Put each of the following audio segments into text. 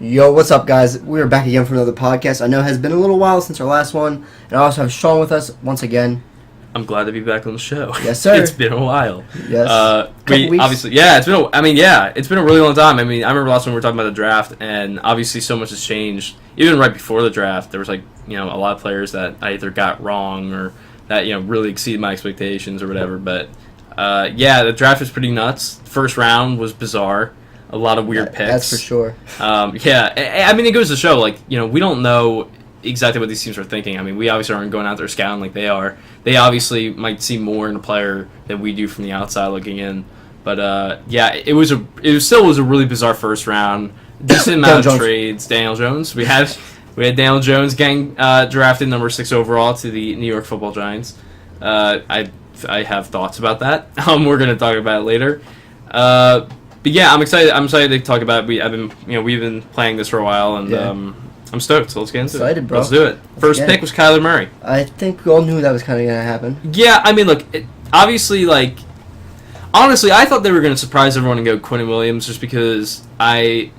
Yo, what's up, guys? We're back again for another podcast. I know it has been a little while since our last one, and I also have Sean with us once again. I'm glad to be back on the show. Yes, sir. It's been a while. Yes. We weeks. obviously, it's been a really long time. I mean, I remember last time we were talking about the draft, and obviously so much has changed. Even right before the draft, there was a lot of players that I either got wrong or that really exceeded my expectations or whatever. But the draft was pretty nuts. First round was bizarre. A lot of weird picks. That's for sure. I mean, it goes to show, we don't know exactly what these teams are thinking. I mean, we obviously aren't going out there scouting like they are. They obviously might see more in a player than we do from the outside looking in. But, it still was a really bizarre first round. Decent amount of trades. Daniel Jones. We had Daniel Jones getting drafted number 6 overall to the New York Football Giants. I have thoughts about that. We're going to talk about it later. But yeah, I'm excited. I'm excited to talk about it. We've been playing this for a while, and I'm stoked. So let's get into it. Bro. Let's do it. First pick was Kyler Murray. I think we all knew that was kind of going to happen. Yeah, I mean, look, honestly, I thought they were going to surprise everyone and go Quinnen Williams, just because I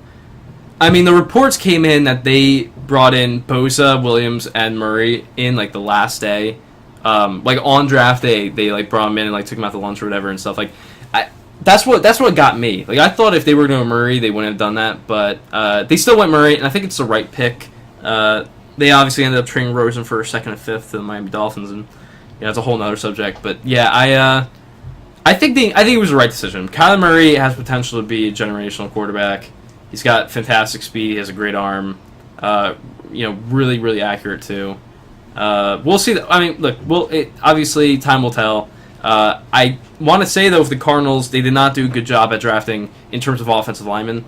mean, the reports came in that they brought in Bosa, Williams, and Murray in the last day, on draft day. They brought him in and took him out to lunch or whatever and stuff. That's what got me. I thought if they were going to Murray, they wouldn't have done that, but they still went Murray, and I think it's the right pick. They obviously ended up trading Rosen for 2nd and 5th to the Miami Dolphins, and that's a whole other subject. But yeah, I think it was the right decision. Kyler Murray has potential to be a generational quarterback. He's got fantastic speed. He has a great arm. Really, really accurate too. We'll see. I mean, look, obviously time will tell. I want to say, though, if the Cardinals, they did not do a good job at drafting in terms of offensive linemen.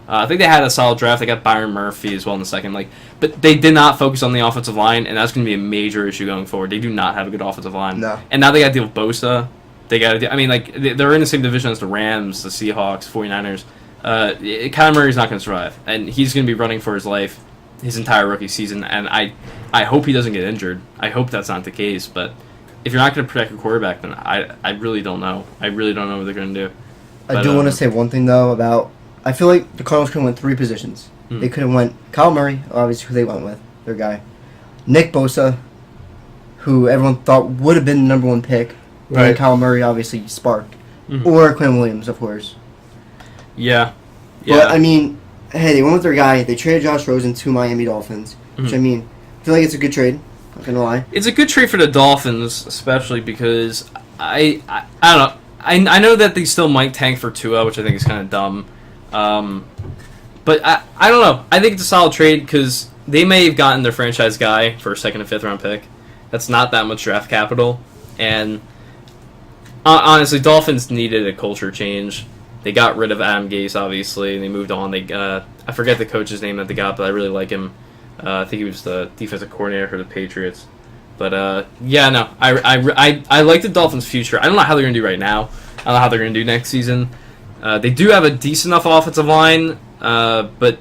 I think they had a solid draft. They got Byron Murphy as well in the second. But they did not focus on the offensive line, and that's going to be a major issue going forward. They do not have a good offensive line. No. And now they got to deal with Bosa. They got to deal. I mean, they're in the same division as the Rams, the Seahawks, 49ers. Kyler Murray's not going to survive, and he's going to be running for his life his entire rookie season. And I hope he doesn't get injured. I hope that's not the case, but if you're not going to protect your quarterback, then I really don't know. I really don't know what they're going to do. I do want to say one thing, though, about... I feel like the Cardinals could have went 3 positions. Mm-hmm. They could have went Kyle Murray, obviously, who they went with, their guy. Nick Bosa, who everyone thought would have been the number 1 pick. Right. And Kyle Murray, obviously, sparked. Mm-hmm. Or Quinnen Williams, of course. Yeah. But, I mean, hey, they went with their guy. They traded Josh Rosen to Miami Dolphins. Mm-hmm. Which, I mean, I feel like it's a good trade. Not gonna lie. It's a good trade for the Dolphins, especially because I don't know. I know that they still might tank for Tua, which I think is kind of dumb. But I don't know. I think it's a solid trade because they may have gotten their franchise guy for a 2nd and 5th round pick. That's not that much draft capital. And honestly, Dolphins needed a culture change. They got rid of Adam Gase, obviously, and they moved on. I forget the coach's name that they got, but I really like him. I think he was the defensive coordinator for the Patriots. But, I like the Dolphins' future. I don't know how they're going to do right now. I don't know how they're going to do next season. They do have a decent enough offensive line. But,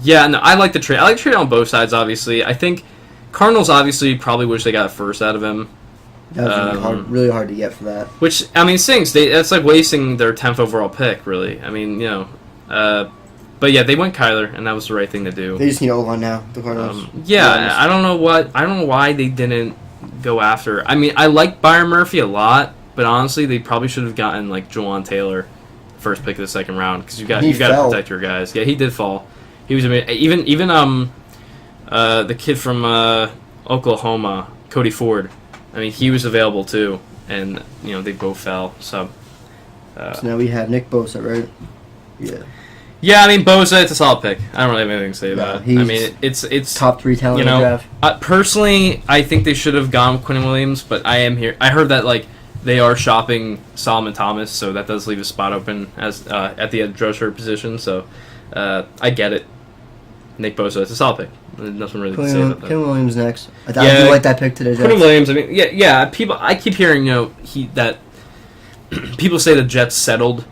yeah, no, I like the trade. I like the trade on both sides, obviously. I think Cardinals obviously probably wish they got a first out of him. That was really hard to get for that. Which, I mean, stinks. That's like wasting their 10th overall pick, really. I mean, but yeah, they went Kyler, and that was the right thing to do. They just need O-line now, the Cardinals. I don't know why they didn't go after. I mean, I like Byron Murphy a lot, but honestly, they probably should have gotten Jawan Taylor, first pick of the 2nd round, because you got to protect your guys. Yeah, he did fall. He was even the kid from Oklahoma, Cody Ford. I mean, he was available too, and they both fell. So now we have Nick Bosa, right? Yeah. Yeah, I mean, Bosa, it's a solid pick. I don't really have anything to say about it. I mean, it's top 3 talent in the draft. Personally, I think they should have gone with Quinnen Williams, but I heard that they are shopping Solomon Thomas, so that does leave a spot open as at the edge rusher position. So I get it. Nick Bosa, it's a solid pick. Nothing really to say about that. Quinnen Williams next. I do like that pick today. Quinnen Williams. I mean, yeah. People, I keep hearing that people say the Jets settled.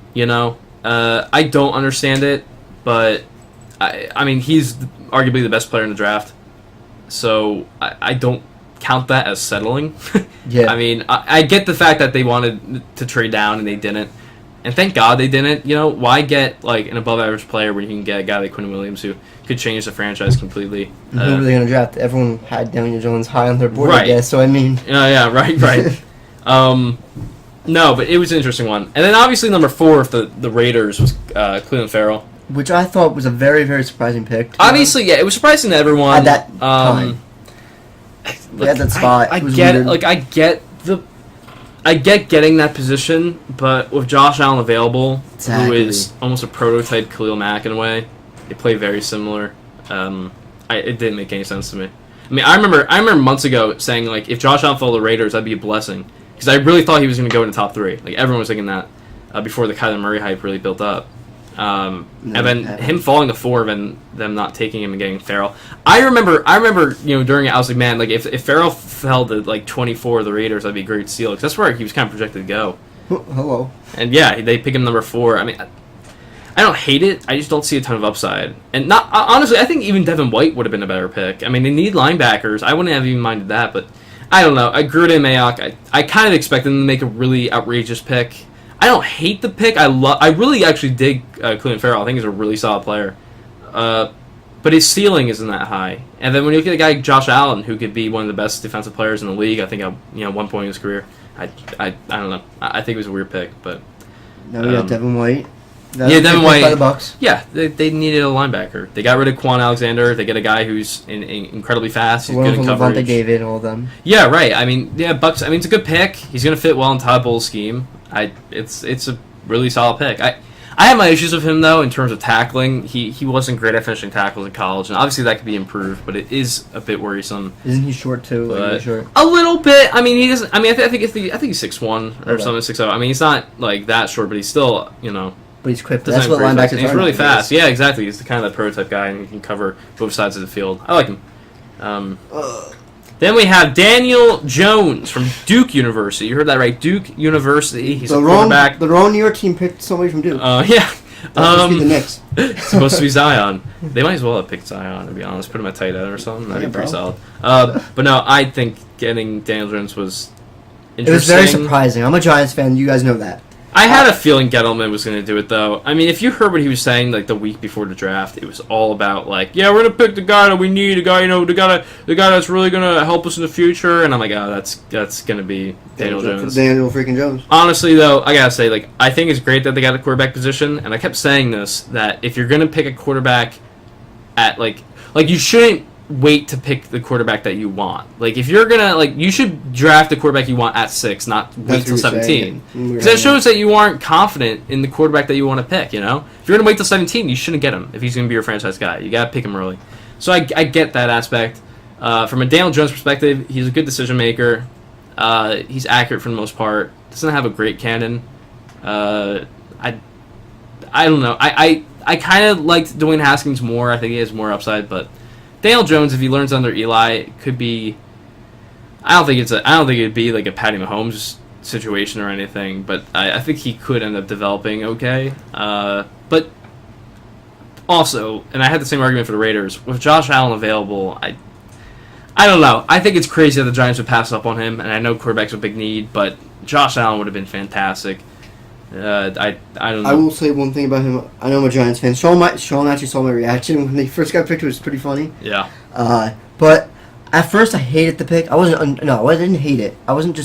I don't understand it, but I mean, he's arguably the best player in the draft, so I don't count that as settling. Yeah. I mean, I get the fact that they wanted to trade down and they didn't. And thank God they didn't. You know, why get like an above-average player when you can get a guy like Quinn Williams who could change the franchise completely? Who were they going to draft? Everyone had Daniel Jones high on their board, Right. I guess. So, I mean... Yeah, right. No, but it was an interesting one. And then obviously number 4 of the Raiders was Cleveland Farrell. Which I thought was a very, very surprising pick. Obviously, yeah, it was surprising to everyone. At that time. Look, At that spot. I it was get weird. it. Like, I get getting that position, but with Josh Allen available, who is almost a prototype Khalil Mack in a way, they play very similar. It didn't make any sense to me. I mean, I remember months ago saying like, if Josh Allen fell to the Raiders, that'd be a blessing because I really thought he was going to go in the top 3. Like everyone was thinking that before the Kyler Murray hype really built up. And then him falling to 4, and them not taking him and getting Farrell. I remember, during it, I was like, man, like if Farrell fell to like 24 of the Raiders, that'd be a great steal because that's where he was kind of projected to go. Hello. And yeah, they pick him number 4. I mean, I don't hate it. I just don't see a ton of upside. And not honestly, I think even Devin White would have been a better pick. I mean, they need linebackers. I wouldn't have even minded that, but I don't know. Gruden and Mayock, I kind of expect them to make a really outrageous pick. I don't hate the pick. I really actually dig Cleveland Farrell. I think he's a really solid player. But his ceiling isn't that high. And then when you look at a guy like Josh Allen, who could be one of the best defensive players in the league, I think at one point in his career, I don't know. I think it was a weird pick, but now we got Devin White. Devin White. By the Bucks. Yeah, they needed a linebacker. They got rid of Quan Alexander. They get a guy who's incredibly fast. He's good in coverage. Levante David, all of them. Yeah, right. I mean, Bucks. I mean, it's a good pick. He's going to fit well in Todd Bowles' scheme. It's a really solid pick. I have my issues with him though in terms of tackling. He wasn't great at finishing tackles in college, and obviously that could be improved. But it is a bit worrisome. Isn't he short too? Like short? A little bit. I mean, he doesn't. I mean, I think he's 6'1" or something, 6'0". I mean, he's not like that short, but he's still But he's quick. That's what linebackers are. He's really fast. Yeah, exactly. He's the kind of that prototype guy, and he can cover both sides of the field. I like him. Then we have Daniel Jones from Duke University. You heard that right, Duke University. He's a quarterback. The wrong New York team picked somebody from Duke. Yeah. Supposed to be the Knicks. It's supposed to be Zion. They might as well have picked Zion, to be honest. Put him at tight end or something. That'd be pretty solid. But no, I think getting Daniel Jones was interesting. It was very surprising. I'm a Giants fan. You guys know that. I had a feeling Gettleman was going to do it, though. I mean, if you heard what he was saying like the week before the draft, it was all about like, yeah, we're going to pick the guy that we need, the guy that's really going to help us in the future. And I'm like, oh, that's going to be Daniel Jones. Daniel freaking Jones. Honestly, though, I gotta say, like, I think it's great that they got a quarterback position, and I kept saying this that if you're going to pick a quarterback at like you shouldn't wait to pick the quarterback that you want. Like, if you're gonna you should draft the quarterback you want at 6, not wait till 17. Because that shows that you aren't confident in the quarterback that you want to pick. If you're gonna wait till 17, you shouldn't get him if he's gonna be your franchise guy. You gotta pick him early. So I get that aspect. From a Daniel Jones perspective, he's a good decision maker. He's accurate for the most part. Doesn't have a great cannon. I don't know. I kind of liked Dwayne Haskins more. I think he has more upside, but Daniel Jones, if he learns under Eli, it could be. I don't think it'd be like a Patty Mahomes situation or anything, but I think he could end up developing okay. But also, and I had the same argument for the Raiders with Josh Allen available. I don't know. I think it's crazy that the Giants would pass up on him, and I know quarterback's a big need, but Josh Allen would have been fantastic. I don't know. I will say one thing about him. I know I'm a Giants fan. Sean actually saw my reaction when they first got picked. It was pretty funny. Yeah. But at first I hated the pick. I didn't hate it. I wasn't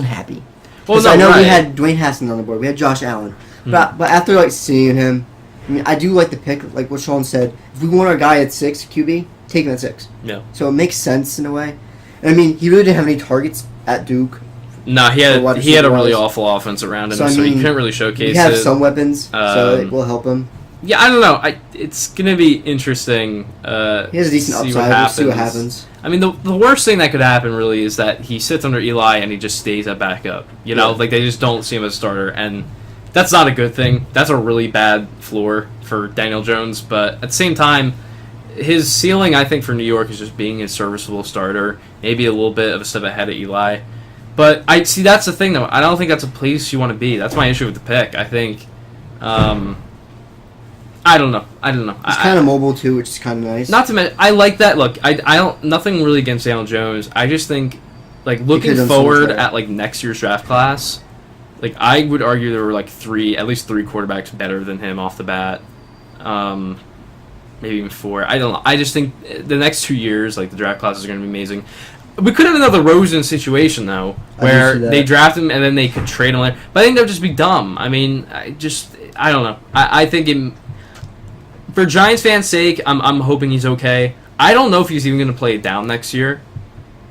happy. Well, I know we had Dwayne Haskins on the board. We had Josh Allen. But after seeing him, I mean, I do like the pick. Like what Sean said, if we want our guy at 6 QB, take him at 6. Yeah. So it makes sense in a way. And I mean, he really didn't have any targets at Duke. No, he had a really awful offense around him, so he couldn't really showcase it. He has some weapons, so it will help him. Yeah, I don't know. It's going to be interesting. He has a decent upside. We'll see what happens. I mean, the worst thing that could happen really is that he sits under Eli and he just stays at backup. Like they just don't see him as a starter, and that's not a good thing. That's a really bad floor for Daniel Jones, but at the same time, his ceiling, I think, for New York is just being a serviceable starter, maybe a little bit of a step ahead of Eli. But that's the thing, though. I don't think that's a place you want to be. That's my issue with the pick. I think, I don't know. He's kind of mobile too, which is kind of nice. Not to mention, I like that. Look, I don't. Nothing really against Daniel Jones. I just think, looking forward at next year's draft class, Like, I would argue there were, like, at least three quarterbacks better than him off the bat. Maybe even four. I don't know. I just think the next 2 years, like, the draft classes are going to be amazing. We could have another Rosen situation, though, where they draft him and then they could trade him later. But I think that would just be dumb. I mean, I don't know. I think for Giants fans' sake, I'm hoping he's okay. I don't know if he's even going to play it down next year.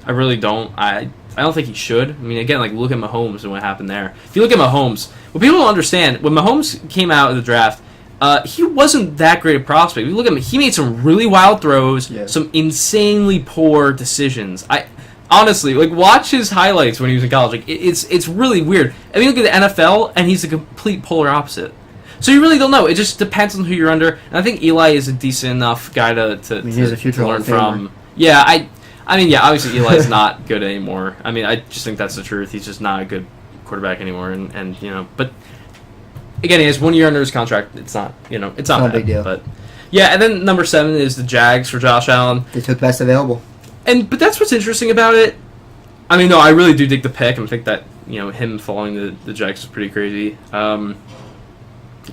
I really don't. I don't think he should. I mean, again, like, look at Mahomes and what happened there. If you look at Mahomes, what people don't understand, when Mahomes came out of the draft, he wasn't that great a prospect. If you look at him, he made some really wild throws, some insanely poor decisions. Honestly, like, watch his highlights when he was in college. Like, it's really weird. I mean, look at the NFL, and he's the complete polar opposite. So you really don't know. It just depends on who you're under. And I think Eli is a decent enough guy to he's a future learn from. Yeah, I mean, obviously Eli's not good anymore. I mean, I just think that's the truth. He's just not a good quarterback anymore. And you know, but again, he has 1 year under his contract. It's not, it's not a big deal. But yeah, and then number 7 is the Jags for Josh Allen. They took best available. But that's what's interesting about it. I mean, no, I really do dig the pick. I think that him following the Jags is pretty crazy.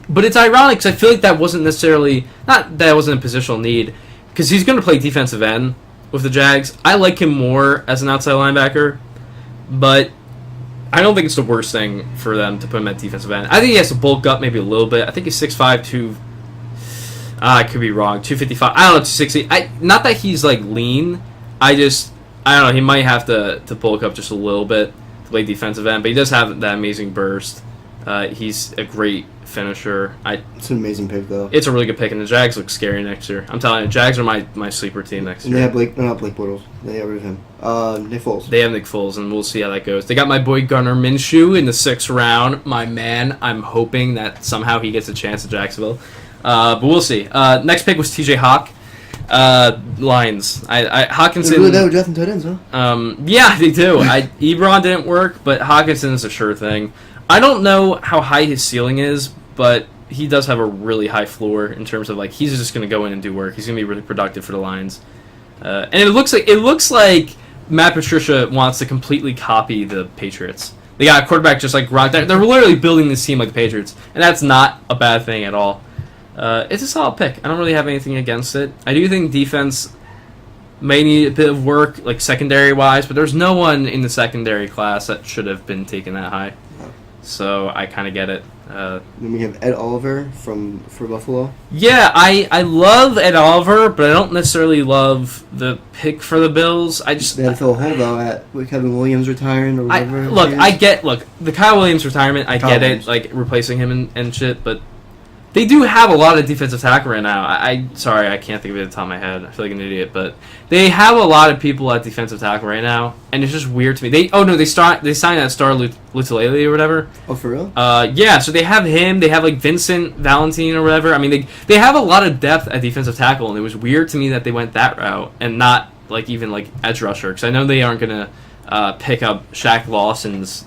But it's ironic because I feel like that wasn't necessarily not that it wasn't a positional need because he's going to play defensive end with the Jags. I like him more as an outside linebacker, but I don't think it's the worst thing for them to put him at defensive end. I think he has to bulk up maybe a little bit. I think he's 6'5", I could be wrong, 255. I don't know, 260. Not that he's like lean. I don't know. He might have to bulk up just a little bit to play defensive end, but he does have that amazing burst. He's a great finisher. It's an amazing pick, though. It's a really good pick, and the Jags look scary next year. I'm telling you, Jags are my sleeper team next year. They have not Blake Bortles. They got rid of him. Nick Foles. They have Nick Foles, and we'll see how that goes. They got my boy Gunnar Minshew in the 6th round. My man. I'm hoping that somehow he gets a chance at Jacksonville. But we'll see. Next pick was TJ Hawk. Lions. Hawkinson. They really do drafting tight ends, huh? Yeah, they do. Ebron didn't work, but Hawkinson is a sure thing. I don't know how high his ceiling is, but he does have a really high floor in terms of, like, he's just going to go in and do work. He's going to be really productive for the Lions. And it looks like Matt Patricia wants to completely copy the Patriots. They got a quarterback just like Gronk. They're literally building this team like the Patriots, and that's not a bad thing at all. It's a solid pick. I don't really have anything against it. I do think defense may need a bit of work, like secondary-wise, but there's no one in the secondary class that should have been taken that high. So I kind of get it. Then we have Ed Oliver for Buffalo. Yeah, I love Ed Oliver, but I don't necessarily love the pick for the Bills. They had to fill a hole, though, with Kevin Williams retiring or whatever. The Kyle Williams retirement, I get it, like replacing him and shit, but they do have a lot of defensive tackle right now. Sorry, I can't think of it at the top of my head. I feel like an idiot, but they have a lot of people at defensive tackle right now, and it's just weird to me. They signed that star Lutulele or whatever. Oh, for real? Yeah. So they have him. They have like Vincent Valentine or whatever. I mean, they have a lot of depth at defensive tackle, and it was weird to me that they went that route and not like even like edge rusher because I know they aren't gonna pick up Shaq Lawson's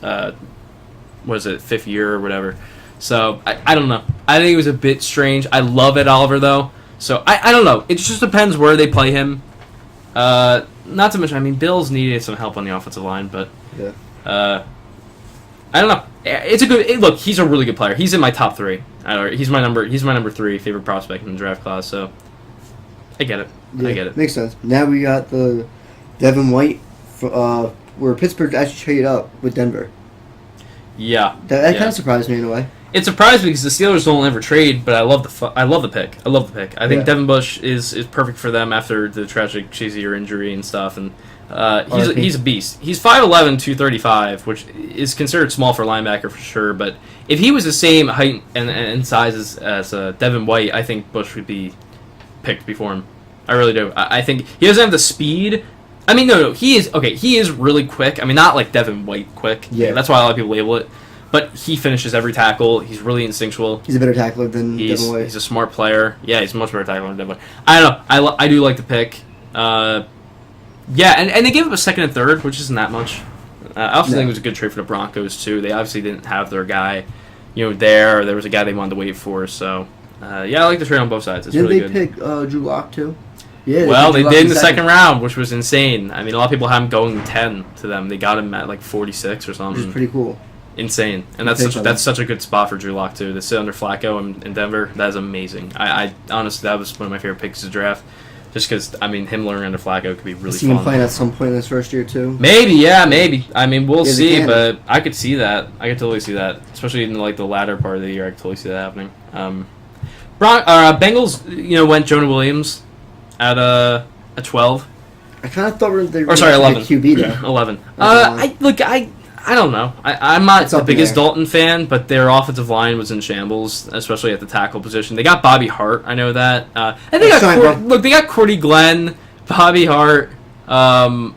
5th year or whatever. So, I don't know. I think it was a bit strange. I love Ed Oliver, though. So, I don't know. It just depends where they play him. Not to mention, I mean, Bills needed some help on the offensive line, but I don't know. It's a good look. He's a really good player. He's in my top 3. He's my number 3 favorite prospect in the draft class. So, I get it. Yeah, I get it. Makes sense. Now we got the Devin White, where Pittsburgh actually traded up with Denver. Yeah, that kind of surprised me in a way. It surprised me because the Steelers don't ever trade, but I love the pick. I think Devin Bush is perfect for them after the tragic Shazier injury and stuff, and he's a beast. He's 5'11", 235, which is considered small for linebacker for sure. But if he was the same height and size as Devin White, I think Bush would be picked before him. I really do. I think he doesn't have the speed. I mean, no, he is okay. He is really quick. I mean, not like Devin White quick. Yeah, that's why a lot of people label it. But he finishes every tackle. He's really instinctual. He's a better tackler than Devin White. He's a smart player. Yeah, he's a much better tackler than Devin White. I don't know. I do like the pick. Yeah, and they gave up a 2nd and 3rd, which isn't that much. I also think it was a good trade for the Broncos, too. They obviously didn't have their guy, there. Or there was a guy they wanted to wait for. So, yeah, I like the trade on both sides. It's really good. Did they pick Drew Lock, too? Yeah. Well, they did in the 2nd round, which was insane. I mean, a lot of people have him going 10 to them. They got him at like 46 or something. Which is pretty cool. insane. And that's such a good spot for Drew Lock too. To sit under Flacco in Denver, that is amazing. I honestly, that was one of my favorite picks of the draft. Just because, I mean, him learning under Flacco could be really fun. See him playing at some point in his first year, too? Maybe, yeah, maybe. I mean, we'll see, but I could see that. I could totally see that. Especially in, like, the latter part of the year, I could totally see that happening. Bengals, went Jonah Williams at 12. I kind of thought they were 11. QB, though. 11. I don't know. I'm not the biggest Dalton fan, but their offensive line was in shambles, especially at the tackle position. They got Bobby Hart, I know that. And they got Cordy Glenn, Bobby Hart. Okay,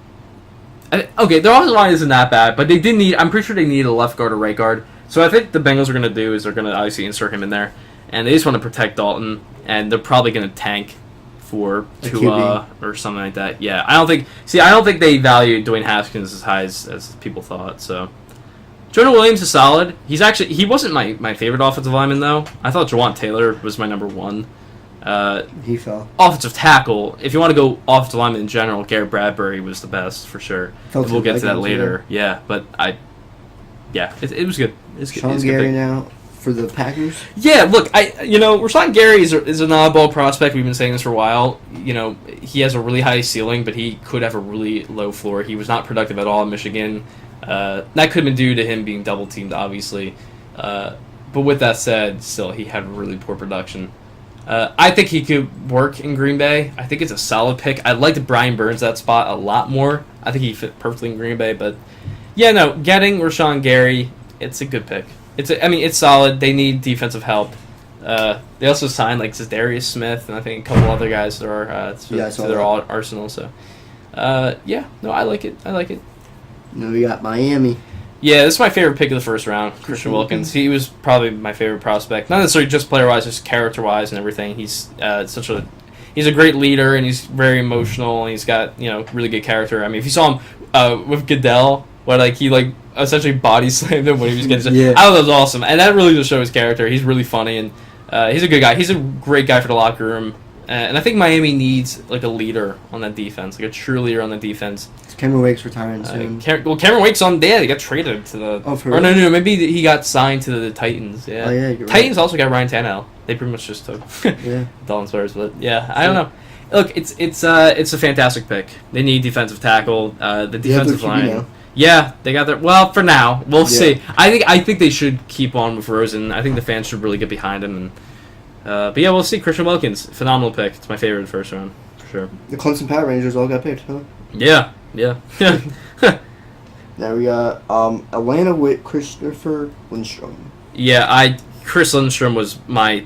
their offensive line isn't that bad, but I'm pretty sure they need a left guard or right guard. So I think the Bengals are going to do is they're going to obviously insert him in there, and they just want to protect Dalton, and they're probably going to tank for Tua or something like that. Yeah, I don't think they value Dwayne Haskins as high as people thought. So Jonah Williams is solid. He wasn't my favorite offensive lineman though. I thought Jawaan Taylor was my number one. He fell. Offensive tackle. If you want to go offensive lineman in general, Garrett Bradbury was the best for sure. We'll get to that later. Yeah, but it was good. It's good. Sean Gary now for the Packers? Yeah, look, Rashawn Gary is an oddball prospect. We've been saying this for a while. He has a really high ceiling, but he could have a really low floor. He was not productive at all in Michigan. That could have been due to him being double teamed, obviously. But with that said, still he had really poor production. I think he could work in Green Bay. I think it's a solid pick. I liked Brian Burns that spot a lot more. I think he fit perfectly in Green Bay, but getting Rashawn Gary, it's a good pick. It's solid. They need defensive help. They also signed like Zadarius Smith and I think a couple other guys that are to their arsenal. So, I like it. We got Miami. Yeah, this is my favorite pick of the first round, Christian Wilkins. He was probably my favorite prospect, not necessarily just player-wise, just character-wise and everything. He's he's a great leader and he's very emotional and he's got really good character. I mean, if you saw him with Goodell, where he essentially body slammed him when he was getting. I thought that was awesome, and that really just showed his character. He's really funny and he's a good guy. He's a great guy for the locker room. And I think Miami needs a leader on that defense, a true leader on the defense. Cameron Wake's retiring soon. Cameron Wake's on there. He got traded to the. Oh, for real? No, maybe he got signed to the Titans. Yeah. Oh, yeah, you're Titans right. also got Ryan Tannehill. They pretty much just took Dalton Spurs, but I don't know. Look, it's a fantastic pick. They need defensive tackle. The defensive line. Now. Yeah, they got their. Well, for now, we'll see. I think they should keep on with Rosen. I think the fans should really get behind him and. But we'll see. Christian Wilkins, phenomenal pick. It's my favorite first round, for sure. The Clemson Power Rangers all got picked, huh? Yeah. Now we got Atlanta with Christopher Lindstrom. Yeah, Chris Lindstrom was my,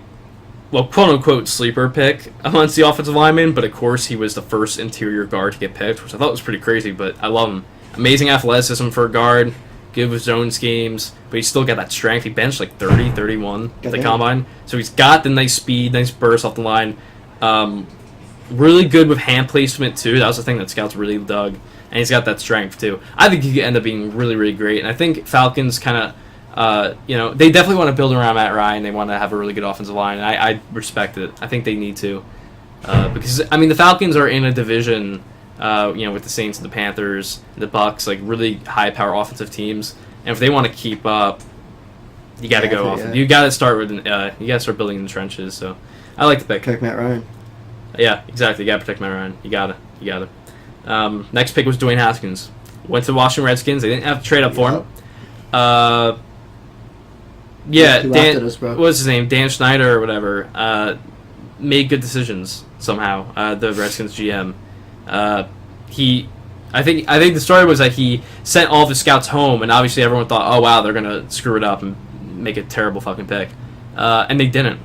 quote-unquote sleeper pick amongst the offensive linemen, but of course he was the first interior guard to get picked, which I thought was pretty crazy, but I love him. Amazing athleticism for a guard. Good with zone schemes, but he's still got that strength. He benched 30, 31 at the combine. So he's got the nice speed, nice burst off the line. Really good with hand placement, too. That was the thing that scouts really dug. And he's got that strength, too. I think he could end up being really, really great. And I think Falcons kind of, they definitely want to build around Matt Ryan. They want to have a really good offensive line. And I respect it. I think they need to. Because, the Falcons are in a division... with the Saints and the Panthers, the Bucks, really high-power offensive teams, and if they want to keep up, you got to go off. You got to start with, you got to start building in the trenches. So, I like the pick. Protect Matt Ryan. Yeah, exactly. You got to protect Matt Ryan. You got to. Next pick was Dwayne Haskins. Went to the Washington Redskins. They didn't have to trade up for him. What's his name? Dan Schneider or whatever. Made good decisions somehow. The Redskins GM. I think the story was that he sent all of his scouts home, and obviously everyone thought, oh wow, they're gonna screw it up and make a terrible fucking pick, and they didn't.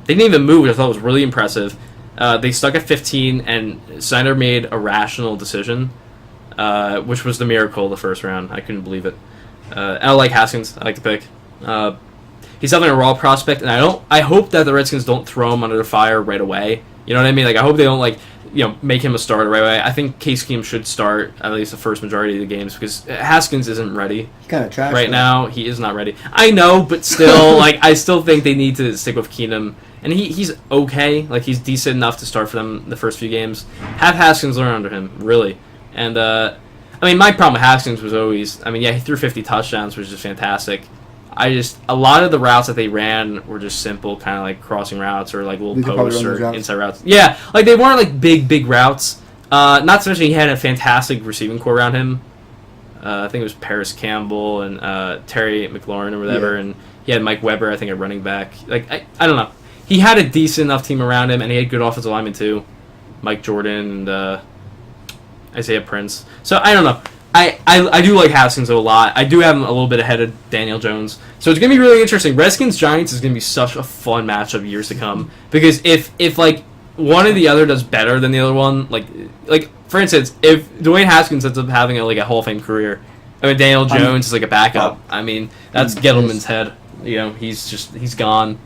They didn't even move, which I thought was really impressive. They stuck at 15, and Snyder made a rational decision, which was the miracle of the first round. I couldn't believe it. I like Haskins. I like the pick. He's definitely a raw prospect, and I hope that the Redskins don't throw him under the fire right away. You know what I mean? I hope they don't make him a starter right away. I think Case Keenum should start at least the first majority of the games because Haskins isn't ready. Kind of trash right now. He is not ready. I know, but still, I still think they need to stick with Keenum, and he's okay. He's decent enough to start for them the first few games. Have Haskins learn under him, really. And my problem with Haskins was always, he threw 50 touchdowns, which is fantastic. A lot of the routes that they ran were just simple, kind of like crossing routes or like little posts or inside routes. Yeah, like they weren't like big routes. Not to mention he had a fantastic receiving core around him. I think it was Paris Campbell and Terry McLaurin or whatever, and he had Mike Weber, I think, at running back. Like I don't know. He had a decent enough team around him, and he had good offensive linemen too, Mike Jordan and Isaiah Prince. So I don't know. I do like Haskins a lot. I do have him a little bit ahead of Daniel Jones. So it's gonna be really interesting. Redskins Giants is gonna be such a fun matchup years to come, because if like one or the other does better than the other one, like for instance, if Dwayne Haskins ends up having a Hall of Fame career, I mean Daniel Jones is like a backup. I mean that's Gettleman's head. You know, he's gone.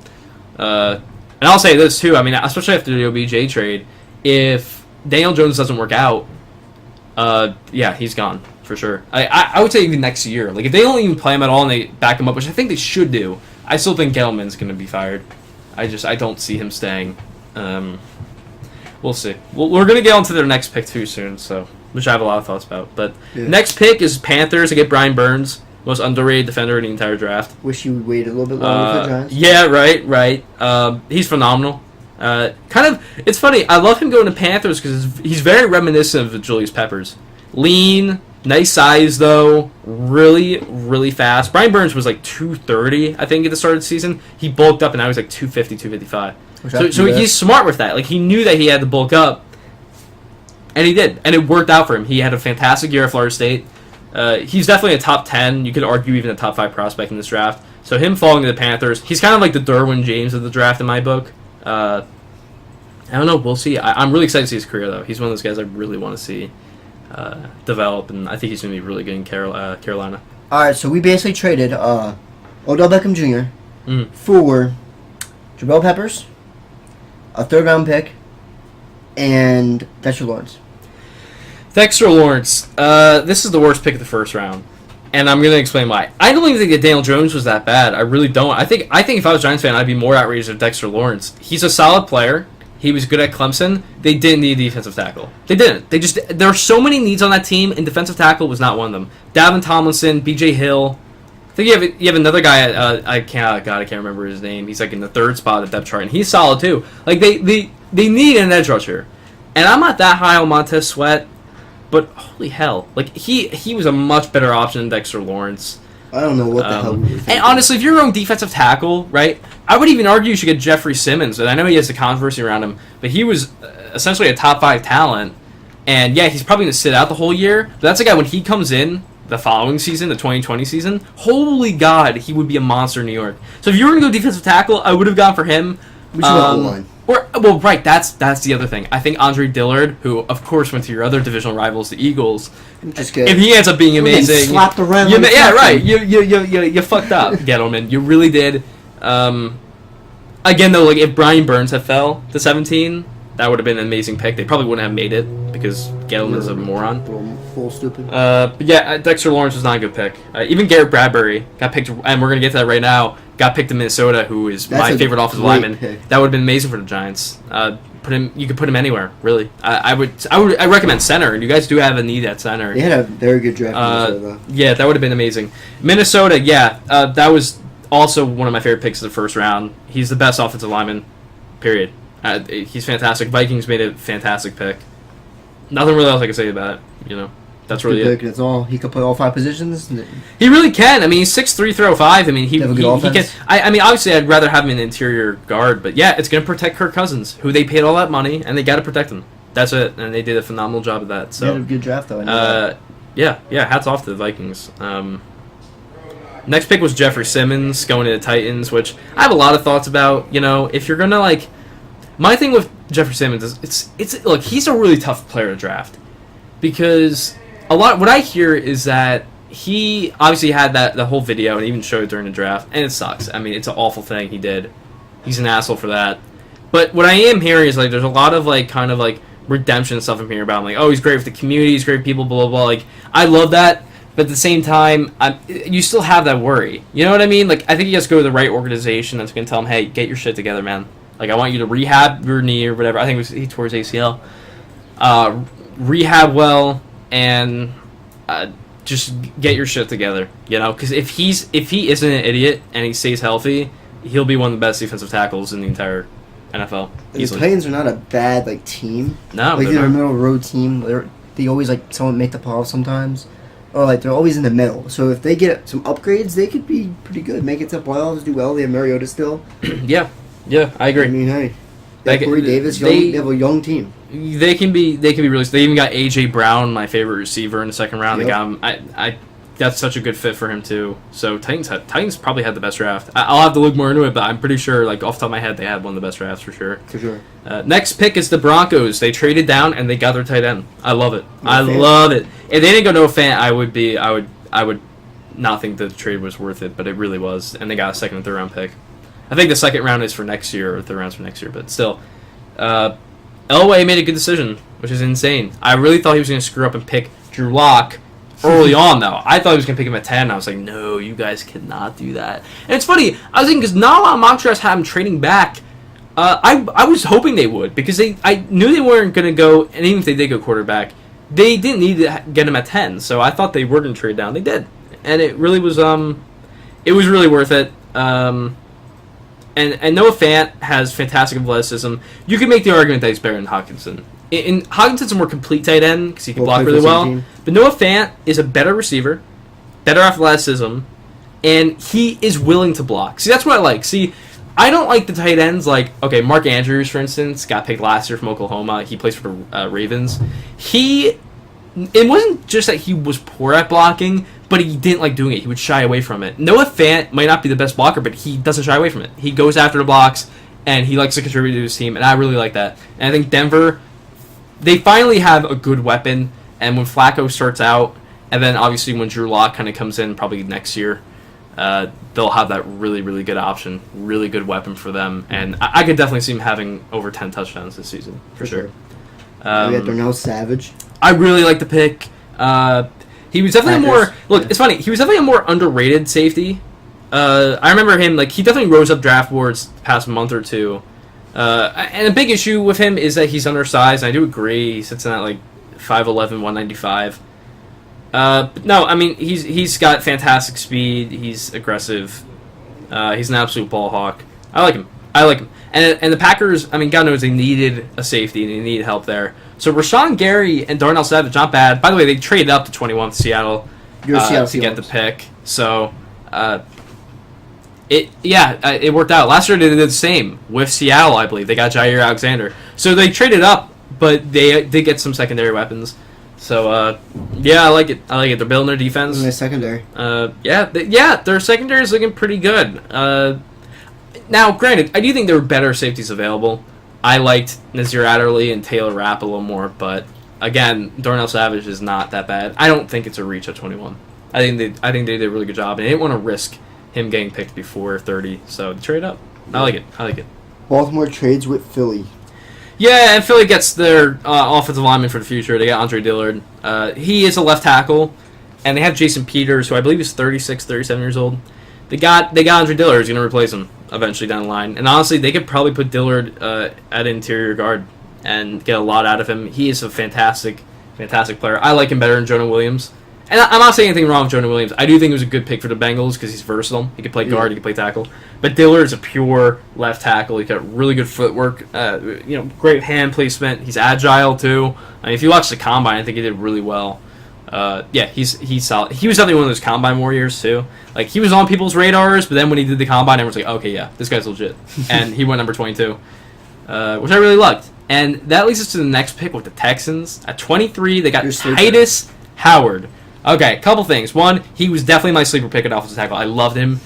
And I'll say this too. I mean, especially after the OBJ trade, if Daniel Jones doesn't work out, yeah, he's gone for sure. I would say even next year. Like if they don't even play him at all and they back him up, which I think they should do, I still think Gettleman's going to be fired. I don't see him staying. We'll see. We're going to get on to their next pick too soon, so which I have a lot of thoughts about. But next pick is Panthers to get Brian Burns, most underrated defender in the entire draft. Wish you would wait a little bit longer for the Giants. Yeah, right. He's phenomenal. It's funny. I love him going to Panthers because he's very reminiscent of Julius Peppers. Lean, nice size though, really fast. Brian Burns was like 230, I think, at the start of the season. He bulked up and now he's like 250, 255. So he's smart with that. Like he knew that he had to bulk up, and he did, and it worked out for him. He had a fantastic year at Florida State. He's definitely a top 10. You could argue even a top 5 prospect in this draft. So him falling to the Panthers, he's kind of like the Derwin James of the draft in my book. I don't know. We'll see. I'm really excited to see his career, though. He's one of those guys I really want to see develop, and I think he's going to be really good in Carolina. All right, so we basically traded Odell Beckham Jr. For Jabril Peppers, a third-round pick, and Dexter Lawrence. Dexter Lawrence. This is the worst pick of the first round, and I'm going to explain why. I don't even think that Daniel Jones was that bad. I really don't. I think if I was a Giants fan, I'd be more outraged at Dexter Lawrence. He's a solid player. He was good at Clemson. They didn't need a defensive tackle. They didn't. There are so many needs on that team, and defensive tackle was not one of them. Davin Tomlinson, B.J. Hill. I think you have another guy. I can't remember his name. He's like in the third spot at depth chart, and he's solid too. Like they need an edge rusher, and I'm not that high on Montez Sweat. But holy hell, like he was a much better option than Dexter Lawrence. I don't know what the hell we were thinking. And honestly, if you're going defensive tackle, right, I would even argue you should get Jeffrey Simmons. And I know he has the controversy around him, but he was essentially a top 5 talent. And yeah, he's probably going to sit out the whole year. But that's a guy, when he comes in the following season, the 2020 season, holy God, he would be a monster in New York. So if you were going to go defensive tackle, I would have gone for him. We should go O-line. Right, that's the other thing. I think Andre Dillard, who of course went to your other divisional rivals, the Eagles, if he ends up being amazing, slapped around. Yeah, right. You fucked up, Gettleman. You really did. Again, though, like if Brian Burns had fell to 17, that would have been an amazing pick. They probably wouldn't have made it because Gettleman's a moron. Full stupid. But yeah, Dexter Lawrence was not a good pick. Even Garrett Bradbury got picked, and we're gonna get to that right now. Got picked in Minnesota, who is my favorite offensive lineman. Pick. That would have been amazing for the Giants. You could put him anywhere, really. I recommend center, and you guys do have a need at center. They had a very good draft. Minnesota. Yeah, that would have been amazing. Minnesota, yeah, that was also one of my favorite picks of the first round. He's the best offensive lineman, period. He's fantastic. Vikings made a fantastic pick. Nothing really else I can say about it, That's really it. That's all. He could play all 5 positions. He really can. I mean, he's 6'3", 305. I mean, he can. I mean, obviously, I'd rather have him in interior guard, but yeah, it's going to protect Kirk Cousins, who they paid all that money, and they got to protect him. That's it, and they did a phenomenal job of that. So, they had a good draft, though. Yeah. Hats off to the Vikings. Next pick was Jeffrey Simmons going to the Titans, which I have a lot of thoughts about. If you're gonna my thing with Jeffrey Simmons is it's look, he's a really tough player to draft because what I hear is that he obviously had the whole video and even showed it during the draft, and it sucks. I mean, it's an awful thing he did. He's an asshole for that. But what I am hearing is there's a lot of kind of redemption stuff I'm hearing about. I'm like, oh, he's great with the community, he's great with people, blah blah blah. I love that, but at the same time, you still have that worry. You know what I mean? I think you just go to the right organization that's going to tell him, hey, get your shit together, man. I want you to rehab your knee or whatever. I think he tore his ACL. Rehab well, and just get your shit together, because if he isn't an idiot and he stays healthy, he'll be one of the best defensive tackles in the entire NFL. The Titans are not a bad team. No, they're a middle road team. They always someone make the playoffs sometimes, or they're always in the middle. So if they get some upgrades, they could be pretty good. Make it to playoffs, do well. They have Mariota still. yeah, I agree. I mean, hey, Corey Davis, they have a young team. They can be really. They even got AJ Brown, my favorite receiver, in the second round. Yep. They got him. That's such a good fit for him too. So Titans probably had the best draft. I'll have to look more into it, but I'm pretty sure, off the top of my head, they had one of the best drafts for sure. For sure. Next pick is the Broncos. They traded down and they got their tight end. I love it. Love it. If they didn't go Noah Fant, I would not think the trade was worth it, but it really was. And they got a second and third round pick. I think the second round is for next year, or third round's for next year, but still. Elway made a good decision, which is insane. I really thought he was going to screw up and pick Drew Lock early on, though. I thought he was going to pick him at 10, and I was like, no, you guys cannot do that. And it's funny, I was thinking, because not a lot of mock drafts have him trading back. I was hoping they would, because I knew they weren't going to go, and even if they did go quarterback, they didn't need to get him at 10, so I thought they were going to trade down. They did. And it really was, it was really worth it. And Noah Fant has fantastic athleticism. You can make the argument that he's better than Hockenson. Hawkinson's a more complete tight end because he can block really well. But Noah Fant is a better receiver, better athleticism, and he is willing to block. See, that's what I like. See, I don't like the tight ends okay, Mark Andrews, for instance, got picked last year from Oklahoma. He plays for the Ravens. It wasn't just that he was poor at blocking, but he didn't like doing it. He would shy away from it. Noah Fant might not be the best blocker, but he doesn't shy away from it. He goes after the blocks, and he likes to contribute to his team, and I really like that. And I think Denver, they finally have a good weapon, and when Flacco starts out, and then obviously when Drew Lock kind of comes in probably next year, they'll have that really, really good option, really good weapon for them, and I could definitely see him having over 10 touchdowns this season, for sure. We got Darnell Savage. I really like the pick. He was definitely it's funny, he was definitely a more underrated safety. I remember him, he definitely rose up draft boards the past month or two. And a big issue with him is that he's undersized, and I do agree. He sits in at 5'11", 195. But no, I mean, he's got fantastic speed. He's aggressive. He's an absolute ball hawk. I like him. And the Packers, I mean, God knows they needed a safety and they needed help there. So Rashawn Gary and Darnell Savage, not bad. By the way, they traded up to 21 to Seattle to get the pick. So it worked out. Last year they did the same with Seattle, I believe. They got Jair Alexander. So they traded up, but they did get some secondary weapons. So I like it. They're building their defense. And their secondary. Their secondary is looking pretty good. Now, granted, I do think there were better safeties available. I liked Nazir Adderley and Taylor Rapp a little more, but again, Darnell Savage is not that bad. I don't think it's a reach at 21. I think they did a really good job, and they didn't want to risk him getting picked before 30, so they trade up. I like it. Baltimore trades with Philly. Yeah, and Philly gets their offensive lineman for the future. They got Andre Dillard. He is a left tackle, and they have Jason Peters, who I believe is 36, 37 years old. They got Andre Dillard, who's going to replace him eventually down the line. And honestly, they could probably put Dillard at interior guard and get a lot out of him. He is a fantastic player. I like him better than Jonah Williams. And I'm not saying anything wrong with Jonah Williams. I do think it was a good pick for the Bengals because he's versatile. He can play guard, he can play tackle. But Dillard is a pure left tackle. He's got really good footwork, great hand placement. He's agile too. I mean, if you watch the combine, I think he did really well. He's solid. He was definitely one of those combine warriors too. He was on people's radars, but then when he did the combine, everyone's like, okay, yeah, this guy's legit. And he went number 22, which I really liked. And that leads us to the next pick with the Texans. At 23, they got Titus Howard. Okay, couple things. One, he was definitely my sleeper pick at offensive tackle. I loved him.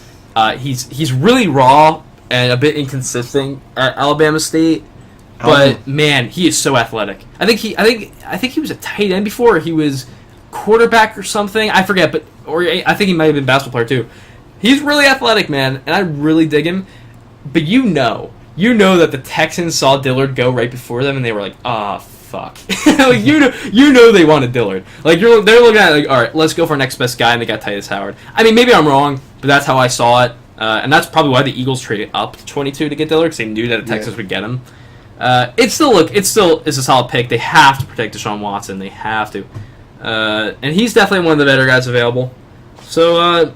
He's really raw and a bit inconsistent at Alabama State, but man, he is so athletic. I think he was a tight end before. Or he was quarterback or something. I forget, I think he might have been a basketball player too. He's really athletic, man, and I really dig him. But you know that the Texans saw Dillard go right before them, and they were like, "Ah, fuck." You know they wanted Dillard. They're looking at it all right, let's go for our next best guy, and they got Titus Howard. I mean, maybe I'm wrong, but that's how I saw it, and that's probably why the Eagles traded up to 22 to get Dillard because they knew that the Texans would get him. It still is a solid pick. They have to protect Deshaun Watson. They have to. And he's definitely one of the better guys available. So,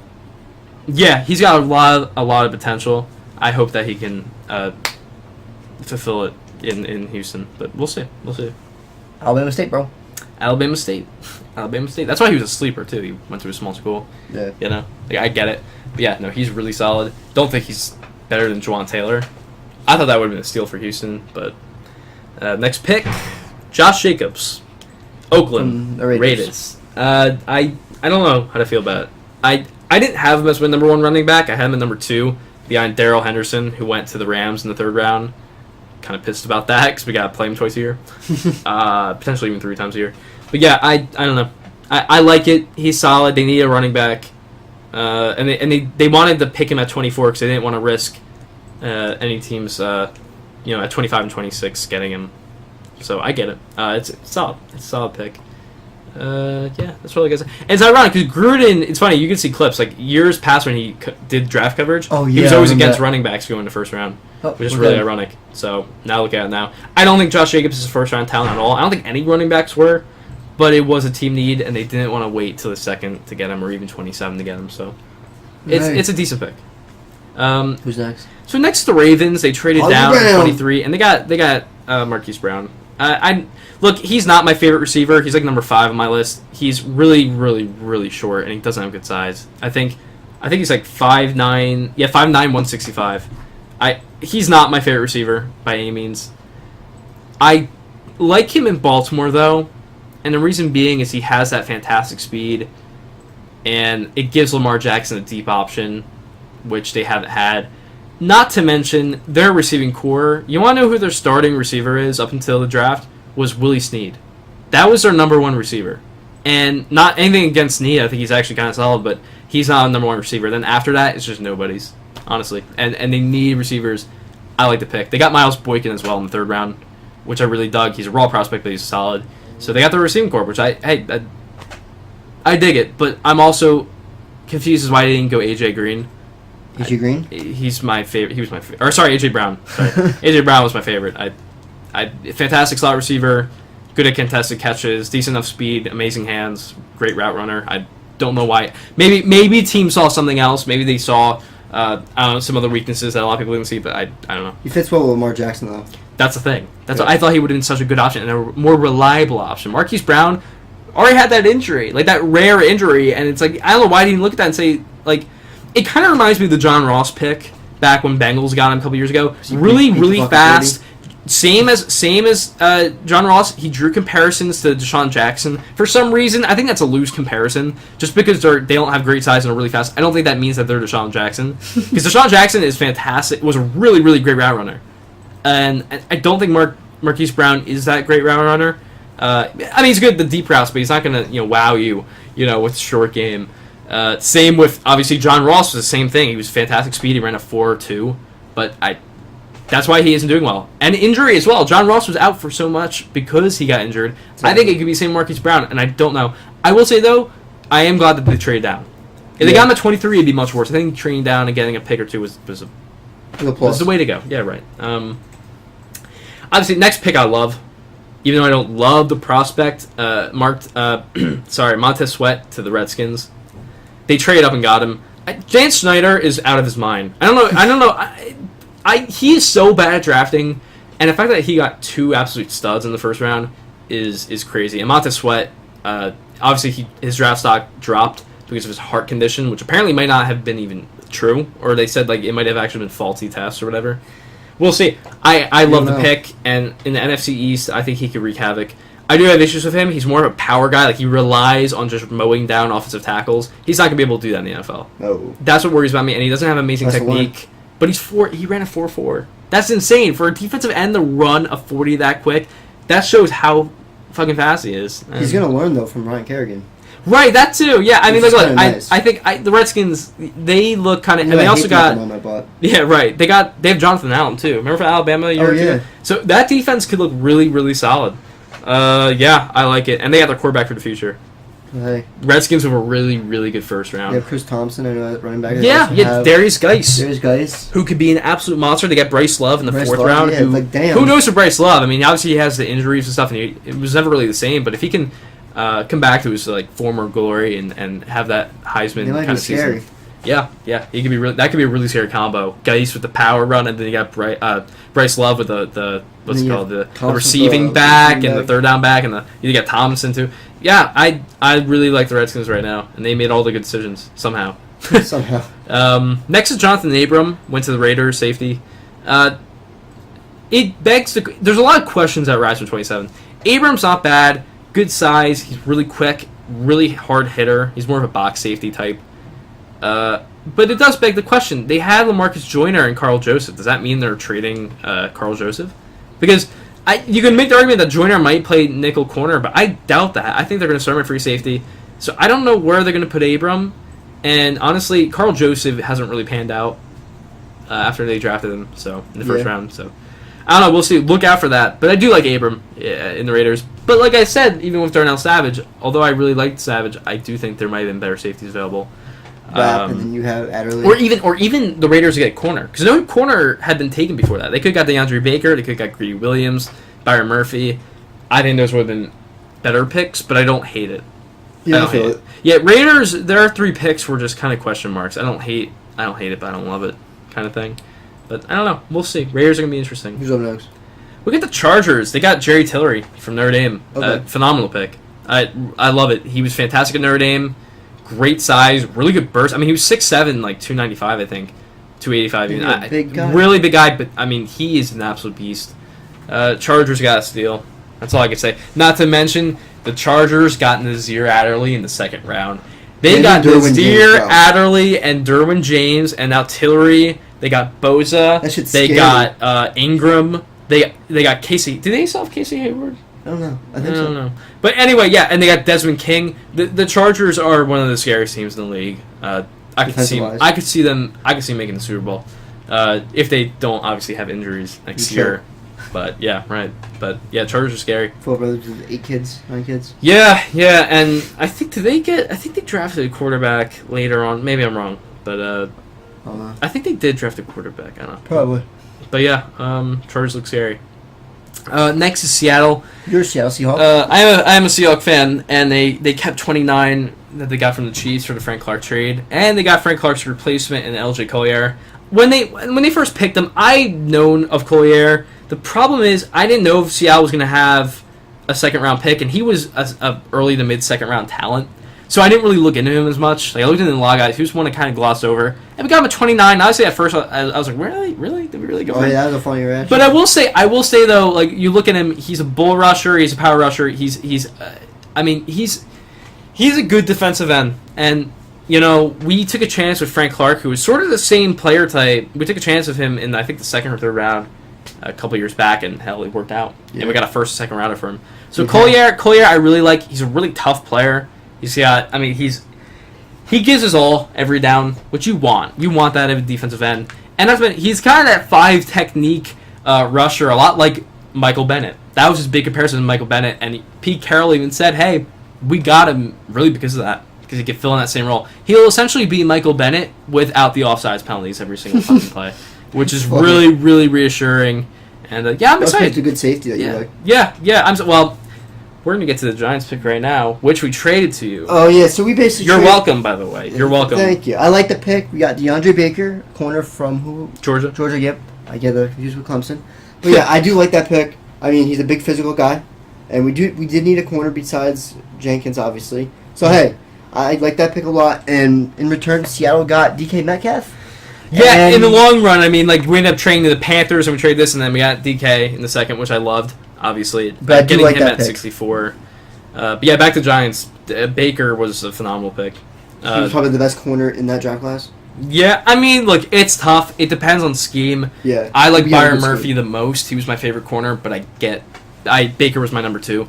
yeah, he's got a lot of potential. I hope that he can fulfill it in Houston, but we'll see. Alabama State, bro. Alabama State. That's why he was a sleeper too. He went to a small school. Yeah. You know, like, I get it. But yeah, no, he's really solid. Don't think he's better than Juwan Taylor. I thought that would have been a steal for Houston, but next pick, Josh Jacobs, Oakland the Raiders. I don't know how to feel about it. I didn't have him as my number 1 running back. I had him at number 2 behind Darrell Henderson, who went to the Rams in the 3rd round. Kind of pissed about that because we got to play him twice a year, potentially even 3 times a year. But yeah, I don't know. I like it. He's solid. They need a running back, and they wanted to pick him at 24 because they didn't want to risk any teams, at 25 and 26 getting him. So I get it. It's solid. It's a solid pick. Yeah, that's really good. And it's ironic because Gruden. It's funny. You can see clips like years past when he did draft coverage. Oh yeah, he was always against running backs going to first round, which is really good. ironic. So now look at it now. I don't think Josh Jacobs is a first round talent at all. I don't think any running backs were, but it was a team need, and they didn't want to wait till the 2nd to get him, or even 27 to get him. So it's a decent pick. Who's next? So next, the Ravens. They traded down to Brown. 23, and they got Marquise Brown. Look, he's not my favorite receiver. He's like number 5 on my list. He's really, really, really short, and he doesn't have good size. I think he's like 5'9". Yeah, 5'9", 165. He's not my favorite receiver by any means. I like him in Baltimore though, and the reason being is he has that fantastic speed, and it gives Lamar Jackson a deep option, which they haven't had. Not to mention their receiving core. You want to know who their starting receiver is up until the draft? Was Willie Snead. That was their number 1 receiver. And not anything against Snead. I think he's actually kind of solid, but he's not a number 1 receiver. Then after that, it's just nobody's, honestly. And they need receivers. I like the pick. They got Miles Boykin as well in the 3rd round, which I really dug. He's a raw prospect, but he's solid. So they got the receiving core, which I dig it. But I'm also confused as why they didn't go AJ Green. AJ Green? He's my favorite. He was my favorite. Or sorry, AJ Brown. Sorry. AJ Brown was my favorite. Fantastic slot receiver, good at contested catches, decent enough speed, amazing hands, great route runner. I don't know why. Maybe team saw something else. Maybe they saw I don't know, some other weaknesses that a lot of people didn't see. But I don't know. He fits well with Lamar Jackson though. That's the thing. That's what I thought he would have been such a good option and a more reliable option. Marquise Brown already had that injury, like that rare injury, and it's like I don't know why he didn't look at that and say like. It kind of reminds me of the John Ross pick back when Bengals got him a couple years ago. Really fast. Same as John Ross. He drew comparisons to Deshaun Jackson. For some reason, I think that's a loose comparison. Just because they don't have great size and are really fast, I don't think that means that they're Deshaun Jackson. Because Deshaun Jackson is fantastic. Was a really, really great route runner. And I don't think Marquise Brown is that great route runner. I mean, he's good at the deep routes, but he's not going to wow you with the short game. Same with, obviously, John Ross was the same thing. He was fantastic speed. He ran a 4.2, but that's why he isn't doing well. And injury as well. John Ross was out for so much because he got injured. Exactly. I think it could be the same Marquise Brown, and I don't know. I will say, though, I am glad that they traded down. If they got him at 23, it'd be much worse. I think trading down and getting a pick or two was the way to go. Yeah, right. Obviously, next pick I love. Even though I don't love the prospect, Montez Sweat to the Redskins. They traded up and got him. Dan Snyder is out of his mind. I don't know. He is so bad at drafting, and the fact that he got 2 absolute studs in the 1st round is crazy. And Montez Sweat, obviously his draft stock dropped because of his heart condition, which apparently might not have been even true, or they said like it might have actually been faulty tests or whatever. We'll see. I love the pick, and in the NFC East, I think he could wreak havoc. I do have issues with him. He's more of a power guy. Like, he relies on just mowing down offensive tackles. He's not going to be able to do that in the NFL. No. That's what worries about me. And he doesn't have amazing technique. But he ran a 4.4. That's insane. For a defensive end to run a 40 that quick, that shows how fucking fast he is. And he's going to learn, though, from Ryan Kerrigan. Right, that too. Yeah, I mean, look, nice. I think the Redskins, they look kind of... And they also got... Yeah, right. They have Jonathan Allen, too. Remember for Alabama a year or two? So that defense could look really, really solid. Yeah, I like it. And they got their quarterback for the future. Hey. Redskins have a really, really good 1st round. They have Chris Thompson, I know that running back. Yeah, Darius Geis. Who could be an absolute monster. They got Bryce Love in the 4th round. Yeah, who knows for Bryce Love? I mean, obviously he has the injuries and stuff, and it was never really the same. But if he can come back to his like former glory and have that Heisman They might kind be of season. scary. Yeah, he could be that could be a really scary combo. Geis with the power run, and then you got Bryce Love with the what's it called the receiving back and the third down back, and you got Thompson too. Yeah, I really like the Redskins right now, and they made all the good decisions somehow. Somehow. Next is Jonathan Abram, went to the Raiders, safety. It begs there's a lot of questions at Rise from 27. Abram's not bad, good size, he's really quick, really hard hitter. He's more of a box safety type. But it does beg the question. They had LaMarcus Joyner and Carl Joseph. Does that mean they're trading Carl Joseph? Because you can make the argument that Joyner might play nickel corner, but I doubt that. I think they're going to start him at free safety. So I don't know where they're going to put Abram. And honestly, Carl Joseph hasn't really panned out after they drafted him in the first round. So I don't know. We'll see. Look out for that. But I do like Abram in the Raiders. But like I said, even with Darnell Savage, although I really liked Savage, I do think there might have been better safeties available. And then you have Adderley. Or even the Raiders to get corner. Because no corner had been taken before that. They could have got DeAndre Baker. They could have got Greedy Williams, Byron Murphy. I think those would have been better picks, but I don't hate it. Yeah, I don't hate it. Yeah, Raiders, their 3 picks were just kind of question marks. I don't hate it, but I don't love it kind of thing. But I don't know. We'll see. Raiders are going to be interesting. Who's up next? Look at the Chargers. They got Jerry Tillery from Notre Dame. Okay. Phenomenal pick. I love it. He was fantastic at Notre Dame. Great size, really good burst. I mean, he was 6'7", like 295, I think. 285 even. Big guy. Really big guy, but I mean, he is an absolute beast. Chargers got a steal. That's all I can say. Not to mention, the Chargers got Nazir Adderley in the second round. They got Nazir Adderley and Derwin James, and now Tillery. They got Bosa. That shit's they scary. got Ingram. They got Casey. Do they still have Casey Hayward? I don't know. I don't know. But anyway, yeah, and they got Desmond King. The Chargers are one of the scariest teams in the league. I could see them making the Super Bowl if they don't obviously have injuries next year. But yeah, right. But yeah, Chargers are scary. 4 brothers with 8 kids, 9 kids. Yeah, and I think they drafted a quarterback later on. Maybe I'm wrong, but I think they did draft a quarterback. I don't know. Probably. But yeah, Chargers look scary. Next is Seattle. You're a Seattle Seahawk? I am a Seahawk fan, and they kept 29 that they got from the Chiefs for the Frank Clark trade, and they got Frank Clark's replacement in LJ Collier. When they first picked him, I'd known of Collier. The problem is I didn't know if Seattle was going to have a second-round pick, and he was a early to mid-second-round talent. So I didn't really look into him as much. Like I looked into the log guys. He was one to kind of gloss over. And we got him at 29. Honestly, at first I was like, really? Did we really go for him? Yeah, that was a funny reaction. But I will say though, like you look at him, he's a bull rusher. He's a power rusher. He's a good defensive end. And you know, we took a chance with Frank Clark, who was sort of the same player type. We took a chance of him in I think the second or third round a couple years back, and hell, it worked out. Yeah. And we got a first, second rounder for him. So Collier, I really like. He's a really tough player. He gives his all every down, which you want. You want that of a defensive end. And he's kind of that 5 technique rusher, a lot like Michael Bennett. That was his big comparison to Michael Bennett. And Pete Carroll even said, hey, we got him really because of that, because he could fill in that same role. He'll essentially be Michael Bennett without the offsides penalties every single fucking play, which is really, really reassuring. And I'm excited. It's a good safety that you like. Yeah. We're going to get to the Giants pick right now, which we traded to you. Oh, yeah, so we basically... You're welcome, by the way. You're welcome. Thank you. I like the pick. We got DeAndre Baker, corner from who? Georgia. Georgia, yep. I get the confused with Clemson. But yeah, I do like that pick. I mean, he's a big physical guy. And we did need a corner besides Jenkins, obviously. So, hey, I like that pick a lot. And in return, Seattle got DK Metcalf. Yeah, in the long run, I mean, like, we ended up trading to the Panthers, and we traded this, and then we got DK in the second, which I loved. Obviously, but getting like him at pick. 64. But yeah, back to Giants. Baker was a phenomenal pick. He was probably the best corner in that draft class. Yeah, I mean, look, it's tough. It depends on scheme. Yeah, I like Byron Murphy the most. He was my favorite corner, but Baker was my number 2.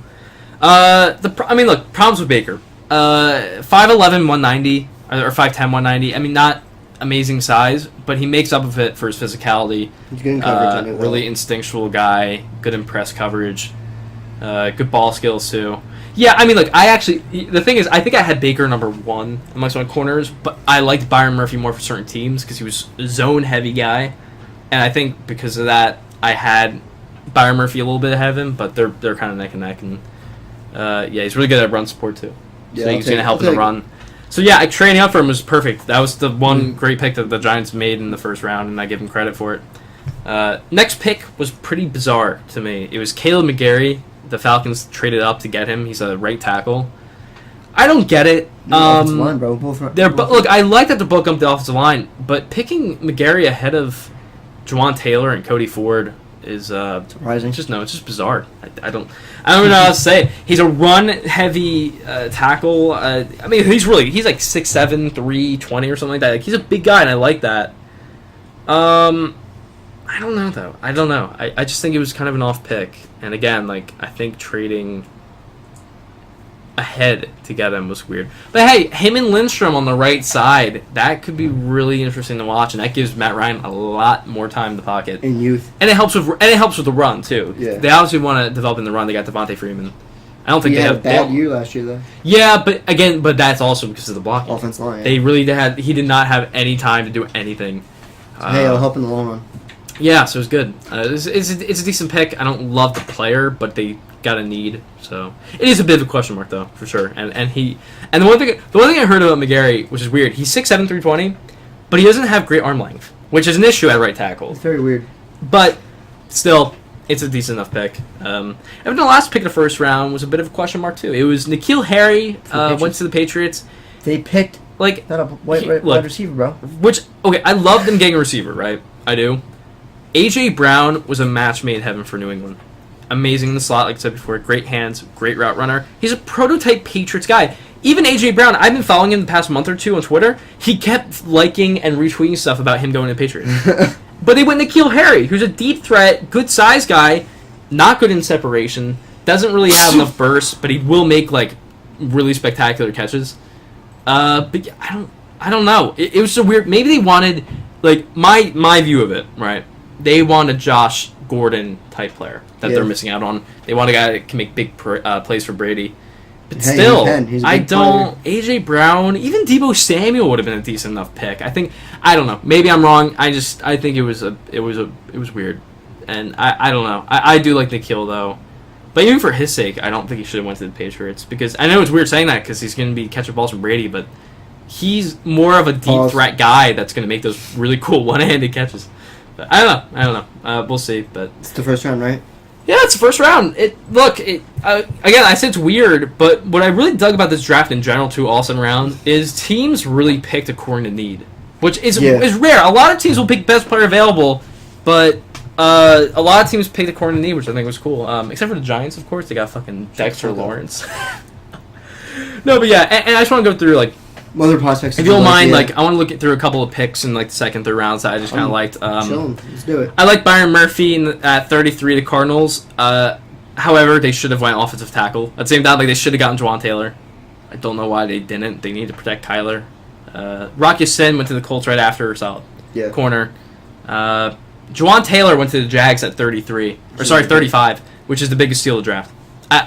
Problems with Baker. 5'11", 190, or 5'10", 190. I mean, not amazing size, but he makes up of it for his physicality. He's good in coverage. Really instinctual guy, good in press coverage, good ball skills too. Yeah, I mean, look, the thing is, I think I had Baker number 1 amongst my corners, but I liked Byron Murphy more for certain teams because he was a zone-heavy guy, and I think because of that, I had Byron Murphy a little bit ahead of him, but they're kind of neck and neck, and Yeah, he's really good at run support too. Yeah, So he's going to help in the run. So yeah, trading up for him was perfect. That was the one great pick that the Giants made in the first round, and I give him credit for it. Next pick was pretty bizarre to me. It was Caleb McGarry. The Falcons traded up to get him. He's a right tackle. I don't get it. Offensive line, bro. Look, I like that they're both up the offensive line, but picking McGarry ahead of Juwan Taylor and Cody Ford is surprising. It's just bizarre. I don't even know how to say it. He's a run heavy tackle. I mean, he's like 6'7", 320 or something like that. Like, he's a big guy, and I like that. I don't know though. I don't know. I just think it was kind of an off pick. And again, like, I think trading ahead to get him was weird. But hey, him and Lindstrom on the right side, that could be really interesting to watch, and that gives Matt Ryan a lot more time in the pocket. In youth. And it helps with the run too. Yeah. They obviously want to develop in the run. They got Devontae Freeman. I don't think he they had have a bad year last year though. Yeah, but that's also because of the blocking. Offensive line. Yeah. They really he did not have any time to do anything. Hey, it'll help in the long run. Yeah, so it was good. It's a decent pick. I don't love the player, but they got a need. So it is a bit of a question mark though, for sure. And the one thing I heard about McGarry, which is weird, he's 6'7", 320, but he doesn't have great arm length, which is an issue at right tackle. It's very weird. But still, it's a decent enough pick. And the last pick of the first round was a bit of a question mark too. It was N'Keal Harry went to the Patriots. They picked like not a wide receiver, bro. Which I love them getting a receiver, right? I do. A.J. Brown was a match made in heaven for New England. Amazing in the slot, like I said before. Great hands, great route runner. He's a prototype Patriots guy. Even A.J. Brown, I've been following him the past month or two on Twitter. He kept liking and retweeting stuff about him going to the Patriots. But they went N'Keal Harry, who's a deep threat, good size guy, not good in separation, doesn't really have enough burst, but he will make like really spectacular catches. But yeah, I don't know. It was so weird. Maybe they wanted, like, my view of it, right? They want a Josh Gordon type player that they're missing out on. They want a guy that can make big plays for Brady. But still, I don't. A.J. Brown, even Deebo Samuel would have been a decent enough pick. I don't know. Maybe I'm wrong. I think it was weird, and I don't know. I do like N'Keal though, but even for his sake, I don't think he should have went to the Patriots, because I know it's weird saying that because he's going to be catching balls from Brady, but he's more of a deep threat guy that's going to make those really cool one-handed catches. But I don't know. We'll see. But it's the first round, right? Yeah, it's the first round. Again, I said it's weird, but what I really dug about this draft in general, too, all 7 rounds, is teams really picked according to need, which is rare. A lot of teams will pick best player available, but a lot of teams picked according to need, which I think was cool. Except for the Giants, of course. They got fucking Dexter Lawrence. No, but yeah, and I just want to go through, like, other prospects. If you don't mind, like, I want to look through a couple of picks in like the second, third rounds that I just kind of liked. Chilling. Let's do it. I like Byron Murphy at 33, the Cardinals. However, they should have went offensive tackle. At the same time, like, they should have gotten Juwan Taylor. I don't know why they didn't. They need to protect Kyler. Rock Ya-Sin went to the Colts right after, solid corner. Juwan Taylor went to the Jags at 35, which is the biggest steal of the draft.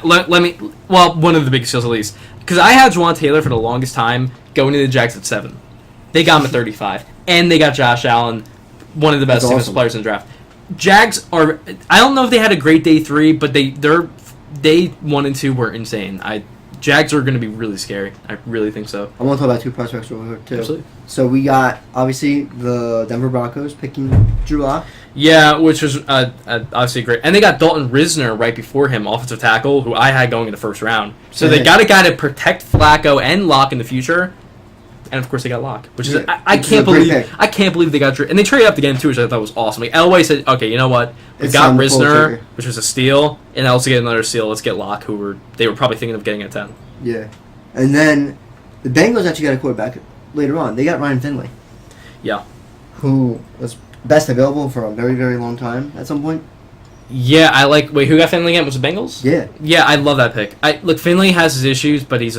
One of the biggest steals at least. Because I had Juwan Taylor for the longest time going to the Jags at 7. They got him at 35. And they got Josh Allen, one of the best defensive players in the draft. Jags are... I don't know if they had a great day 3, but their day 1 and 2 were insane. Jags are going to be really scary. I really think so. I want to talk about 2 prospects real quick, too. Absolutely. So we got, obviously, the Denver Broncos picking Drew Lock. Yeah, which was obviously great. And they got Dalton Risner right before him, offensive tackle, who I had going in the first round. So they got a guy to protect Flacco and Locke in the future. And of course they got Locke, which is I can't believe they got Drew. And they traded up again too, which I thought was awesome. Like, Elway said, okay, you know what? We got Risner, which was a steal, and now let's get another steal. Let's get Locke, they were probably thinking of getting at 10. Yeah. And then the Bengals actually got a quarterback later on. They got Ryan Finley. Yeah. Who was best available for a very, very long time at some point. Yeah, who got Finley again? Was it Bengals? Yeah. Yeah, I love that pick. Look, Finley has his issues, but he's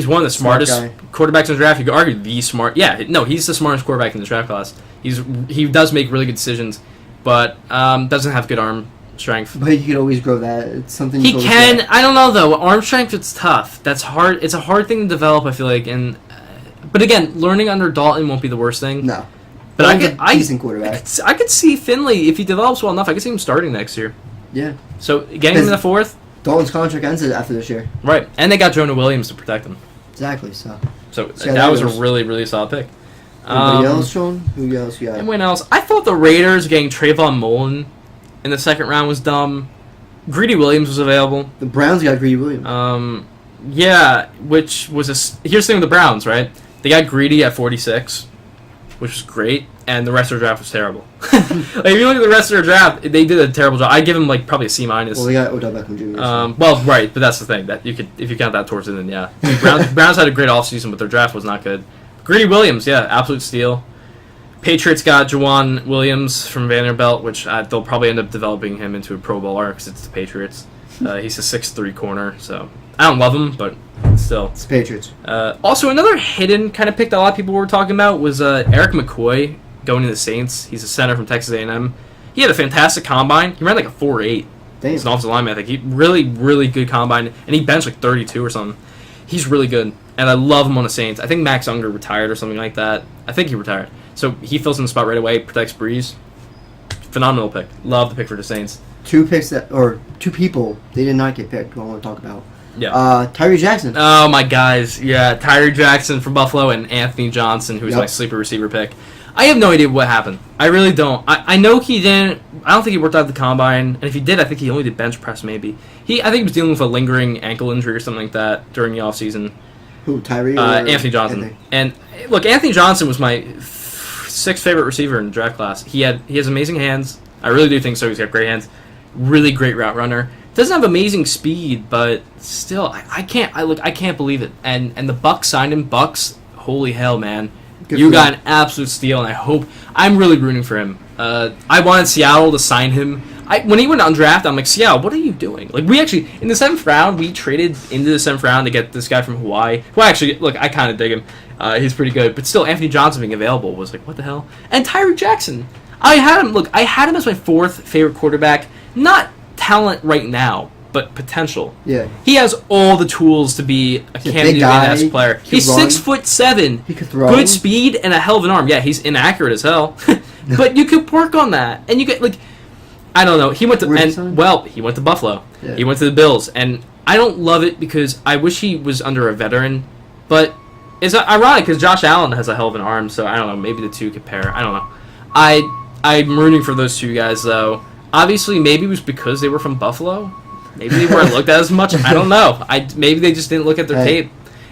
one of the smartest quarterbacks in the draft. You could argue the smart. Yeah, no, he's the smartest quarterback in the draft class. He does make really good decisions, but doesn't have good arm strength. But he could always grow that. It's something he can. I don't know though. Arm strength, it's tough. That's hard. It's a hard thing to develop, I feel like. But again, learning under Dalton won't be the worst thing. No. But decent quarterback. I could see Finley, if he develops well enough, I could see him starting next year. Yeah. So getting him in the 4th, Dalton's contract ends after this year. Right, and they got Jonah Williams to protect him. Exactly. So that was a really, really solid pick. Anybody else, Sean? Who else you got? Anyone else? I thought the Raiders getting Trayvon Mullen in the second round was dumb. Greedy Williams was available. The Browns got Greedy Williams. Yeah, which was here's the thing with the Browns, right? They got Greedy at 46, which was great, and the rest of their draft was terrible. Like, if you look at the rest of their draft, they did a terrible job. I'd give them probably a C-. Well, they got Odell Beckham Jr. Well, right, but that's the thing that if you count that towards it, then yeah. Browns had a great offseason, but their draft was not good. Greedy Williams, yeah, absolute steal. Patriots got Jawan Williams from Vanderbilt, which they'll probably end up developing him into a Pro Bowler because it's the Patriots. He's a 6'3" corner, so I don't love him, but still. It's the Patriots. Also, another hidden kind of pick that a lot of people were talking about was Eric McCoy going to the Saints. He's a center from Texas A&M. He had a fantastic combine. He ran like a 4.8. Damn. He's an offensive lineman, I think. He really, really good combine, and he benched like 32 or something. He's really good, and I love him on the Saints. I think Max Unger retired or something like that. I think he retired. So he fills in the spot right away, protects Breeze. Phenomenal pick. Love the pick for the Saints. Two people they did not get picked. Who I want to talk about. Yeah. Tyree Jackson. Oh my guys, yeah, Tyree Jackson from Buffalo and Anthony Johnson, who's my sleeper receiver pick. I have no idea what happened. I really don't. I know he didn't. I don't think he worked out the combine, and if he did, I think he only did bench press. Maybe I think he was dealing with a lingering ankle injury or something like that during the offseason. Who, Tyree? Anthony Johnson. And look, Anthony Johnson was my sixth favorite receiver in the draft class. He has amazing hands. I really do think so. He's got great hands. Really great route runner. Doesn't have amazing speed, but still, I can't believe it. And the Bucs signed him. Bucs, holy hell, man! You got an absolute steal, and I'm really rooting for him. I wanted Seattle to sign him. When he went undrafted, I'm like, Seattle, what are you doing? Like, we actually in the 7th round, we traded into the 7th round to get this guy from Hawaii. Well, actually, look, I kind of dig him. He's pretty good, but still, Anthony Johnson being available was like, what the hell? And Tyree Jackson, I had him as my 4th favorite quarterback. Not talent right now, but potential. Yeah. He has all the tools to be a Cam Newton-esque player. He's 6'7". He could throw. Good speed and a hell of an arm. Yeah, he's inaccurate as hell. But you could work on that. And you get I don't know. He went to he went to Buffalo. Yeah. He went to the Bills, and I don't love it because I wish he was under a veteran, but it's ironic because Josh Allen has a hell of an arm, so I don't know, maybe the two could pair. I don't know. I'm rooting for those two guys though. Obviously, maybe it was because they were from Buffalo. Maybe they weren't looked at as much. I don't know. Maybe they just didn't look at their tape.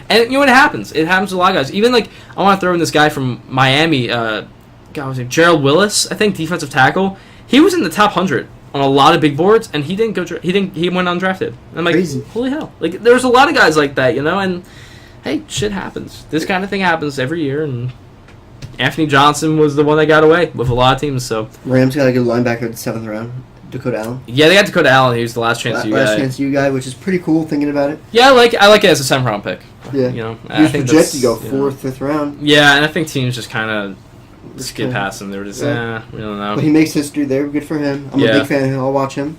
And you know what happens? It happens to a lot of guys. Even I want to throw in this guy from Miami. God, was it Gerald Willis? I think defensive tackle. He was in the top 100 on a lot of big boards, and he didn't go. He went undrafted. And I'm like, crazy. Holy hell! There's a lot of guys like that, And hey, shit happens. This kind of thing happens every year, and Anthony Johnson was the one that got away with a lot of teams. So Rams got a good linebacker in the 7th round, Dakota Allen. Yeah, they got Dakota Allen. He was the last chance you guy. Last chance you guy, which is pretty cool thinking about it. Yeah, I like it as a 7th round pick. Yeah, he was projected to go 4th, 5th round. Yeah, and I think teams just kind of skip past him. They were just, we don't know. But he makes history there. Good for him. I'm a big fan of him. I'll watch him.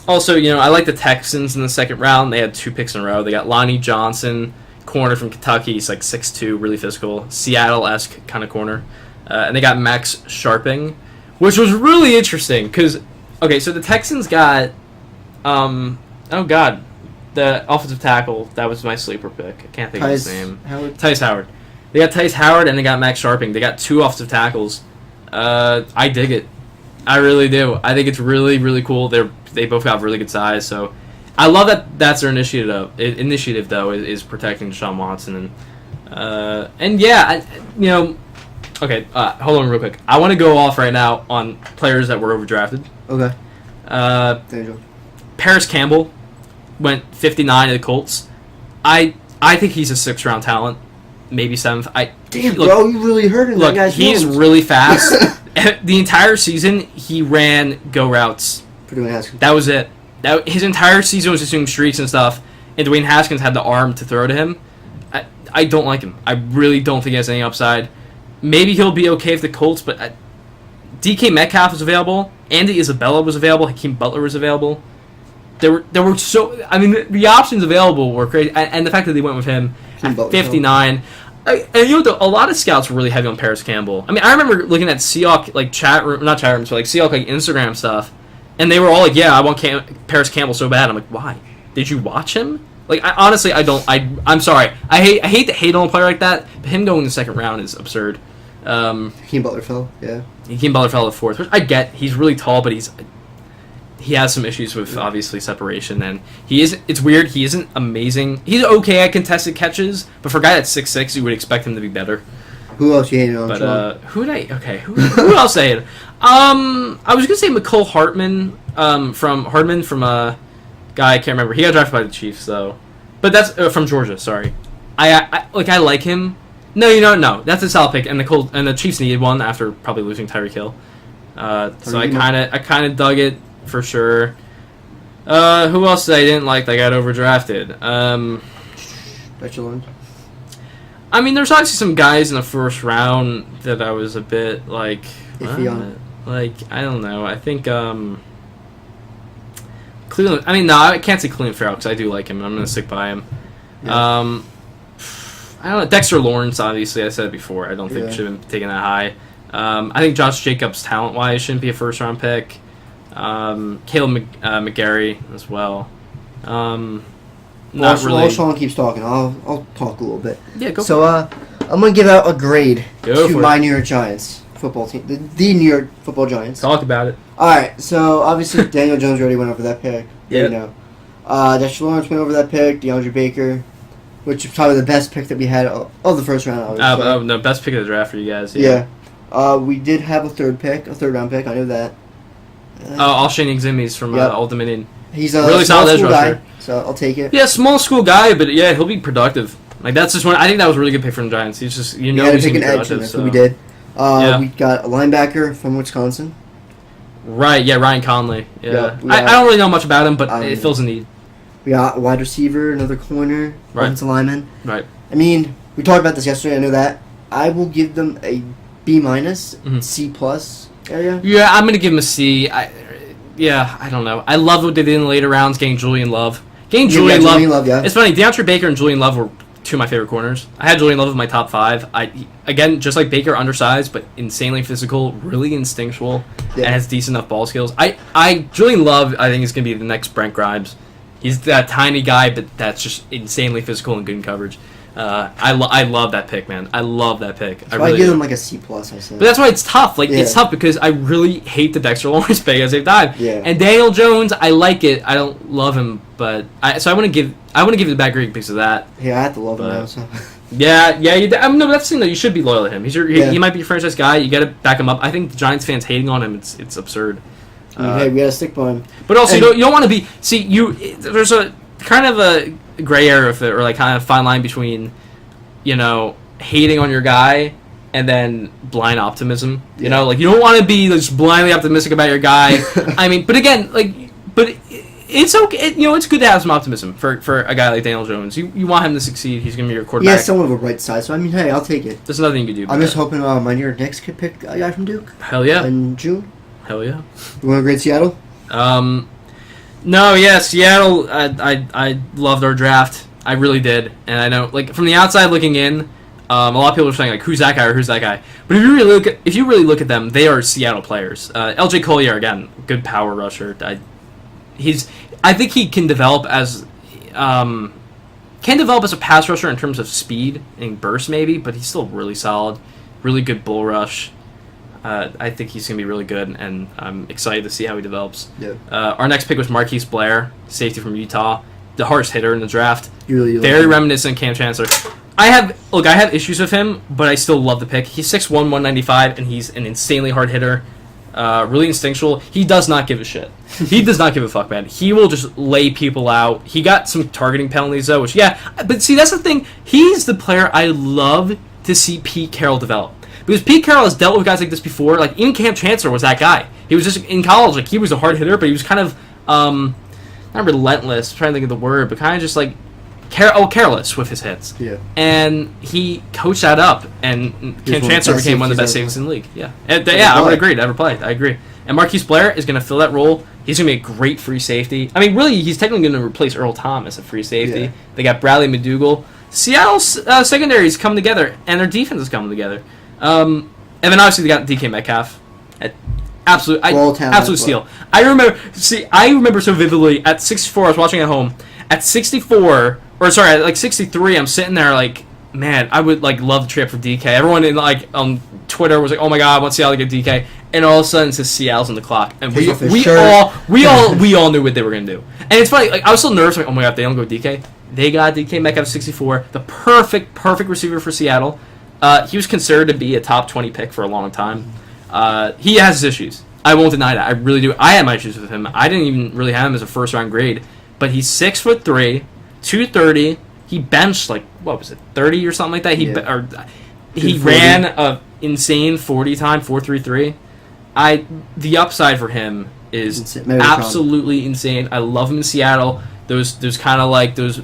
Also, I like the Texans in the 2nd round. They had 2 picks in a row. They got Lonnie Johnson, corner from Kentucky. He's 6'2", really physical, Seattle-esque kind of corner. And they got Max Sharping, which was really interesting because, so the Texans got, the offensive tackle. That was my sleeper pick. I can't think of his name. Tice Howard. They got Tice Howard and they got Max Sharping. They got 2 offensive tackles. I dig it. I really do. I think it's really, really cool. They both got really good size, so I love that. That's their initiative. Initiative though is protecting Deshaun Watson Okay, hold on real quick. I want to go off right now on players that were overdrafted. Okay. Paris Campbell went 59 to the Colts. I think he's a 6th round talent, maybe 7th. Bro, you really hurt him. Look, he's really fast. The entire season, he ran go routes. For Dwayne Haskins. That was it. His entire season was just doing streaks and stuff, and Dwayne Haskins had the arm to throw to him. I don't like him. I really don't think he has any upside. Maybe he'll be okay with the Colts, but DK Metcalf was available. Andy Isabella was available. Hakeem Butler was available. There were the options available were crazy, and the fact that they went with him at 59. A lot of scouts were really heavy on Paris Campbell. I remember looking at Seahawk not chat rooms, but Seahawk Instagram stuff, And they were all like, "Yeah, I want Paris Campbell so bad." I'm like, "Why? Did you watch him?" Like, honestly, I don't. I'm sorry. I hate to hate on a player like that. But him going in the second round is absurd. Hakeem Butler fell. Yeah. Hakeem Butler fell at 4th, which I get. He's really tall, but he has some issues with obviously separation, and he is. It's weird. He isn't amazing. He's okay at contested catches, but for a guy that's 6'6", you would expect him to be better. Who else you hated on? But who who else I hated? I was gonna say McCole Hartman from a guy I can't remember. He got drafted by the Chiefs though, but that's from Georgia. Sorry, I like him. No, that's a solid pick, and the Chiefs needed one after probably losing Tyreek Hill. So I kind of dug it for sure. Who else did I didn't like that got overdrafted? I mean, there's obviously some guys in the first round that I was a bit like, iffy on. Like, I don't know. I think Cleveland. I mean, no, I can't say Cleveland Farrell because I do like him, and I'm going to stick by him. Yeah. I don't know. Dexter Lawrence, obviously, I said it before. I don't think should have been taken that high. I think Josh Jacobs, talent-wise, shouldn't be a first-round pick. Caleb McGarry as well. Not really. While Sean keeps talking, I'll talk a little bit. Yeah, go. So I'm gonna give out a grade to my it. New York Giants football team, the New York Football Giants. Talk about it. All right. So obviously Daniel Jones already went over that pick. Yeah. You know, Dexter Lawrence went over that pick. DeAndre Baker, which is probably the best pick that we had of the first round. No, best pick of the draft for you guys. Yeah. We did have a third round pick. I knew that. Alshon Eximi's from Old Dominion. He's a really solid edge guy, so I'll take it. Yeah, small school guy, but yeah, he'll be productive. Like that's just one. I think that was a really good pick from the Giants. He's just he's gonna be productive. That's what we did. We got a linebacker from Wisconsin. Right. Yeah, Ryan Conley. Yeah. I don't really know much about him, but it fills a need. We got a wide receiver, another corner, offensive lineman. Right. I mean, we talked about this yesterday. I know that. I will give them a B-, C+ area. Yeah, I'm gonna give him a C. I don't know. I love what they did in the later rounds, getting Julian Love. Julian Love, yeah. It's funny, DeAndre Baker and Julian Love were two of my favorite corners. I had Julian Love in my top 5. Again, just like Baker, undersized, but insanely physical, really instinctual, and has decent enough ball skills. Julian Love, I think, is going to be the next Brent Grimes. He's that tiny guy, but that's just insanely physical and good in coverage. I love that pick, man. I love that pick. So I give him like a C+, I said. But that's why it's tough. It's tough because I really hate the Dexter Lawrence pick as they've died. Yeah. And Daniel Jones, I like it. I don't love him, but I want to give you the bad grade because of that. Yeah, I have to love him now. So. Yeah. No, but that's the thing though. You should be loyal to him. He might be your franchise guy. You got to back him up. I think the Giants fans hating on him, it's absurd. Hey, we got to stick by him. But also, you don't want to be. There's a kind of a gray area of it, or like kind of fine line between, hating on your guy and then blind optimism. You know, like you don't want to be just blindly optimistic about your guy. I mean, but again, it's okay. It's good to have some optimism for a guy like Daniel Jones. You want him to succeed. He's going to be your quarterback. He has somewhat of a bright side, so I mean, hey, I'll take it. There's nothing you can do. I'm just hoping my New York Knicks could pick a guy from Duke. Hell yeah. In June. Hell yeah. You want to grade Seattle? No, yeah, Seattle. I loved our draft. I really did, and I know, like from the outside looking in, a lot of people are saying like, "Who's that guy?" or "Who's that guy?" But if you really look at them, they are Seattle players. L.J. Collier again, good power rusher. I think he can develop as a pass rusher in terms of speed and burst maybe, but he's still really solid, really good bull rush. I think he's going to be really good, and I'm excited to see how he develops. Yeah. Our next pick was Marquise Blair, safety from Utah, the hardest hitter in the draft. Very reminiscent of Cam Chancellor. I have issues with him, but I still love the pick. He's 6'1", 195, and he's an insanely hard hitter. Really instinctual. He does not give a shit. He does not give a fuck, man. He will just lay people out. He got some targeting penalties, though, but see, that's the thing. He's the player I love to see Pete Carroll develop. Because Pete Carroll has dealt with guys like this before. Like, even Cam Chancellor was that guy. He was just, in college, like, he was a hard hitter, but he was kind of, not relentless, I'm trying to think of the word, but kind of just, like, careless with his hits. Yeah. And he coached that up, and Cam Chancellor became one of the best safeties in the league. Yeah. I would agree. Never played. I agree. And Marquise Blair is going to fill that role. He's going to be a great free safety. I mean, really, he's technically going to replace Earl Thomas at free safety. Yeah. They got Bradley McDougall. Seattle's secondary is coming together, and their defense is coming together. And then obviously they got DK Metcalf at Absolute steal. I remember so vividly at 64. I was watching at home. At 64, or sorry, at like 63, I'm sitting there like, man, I would like love the trade for DK. Everyone in like on Twitter was like, oh my god, I want Seattle to get DK. And all of a sudden, it says Seattle's on the clock, and we all knew what they were gonna do. And it's funny, like I was so nervous, like, oh my god, if they don't go DK. They got DK Metcalf 64, the perfect receiver for Seattle. He was considered to be a top 20 pick for a long time. He has his issues. I won't deny that. I really do. I had my issues with him. I didn't even really have him as a first round grade. But he's 6'3", 230. He benched like what was it, 30 or something like that. He ran a insane 40 time 4.33. The upside for him is absolutely insane. I love him in Seattle. Those kind of like those.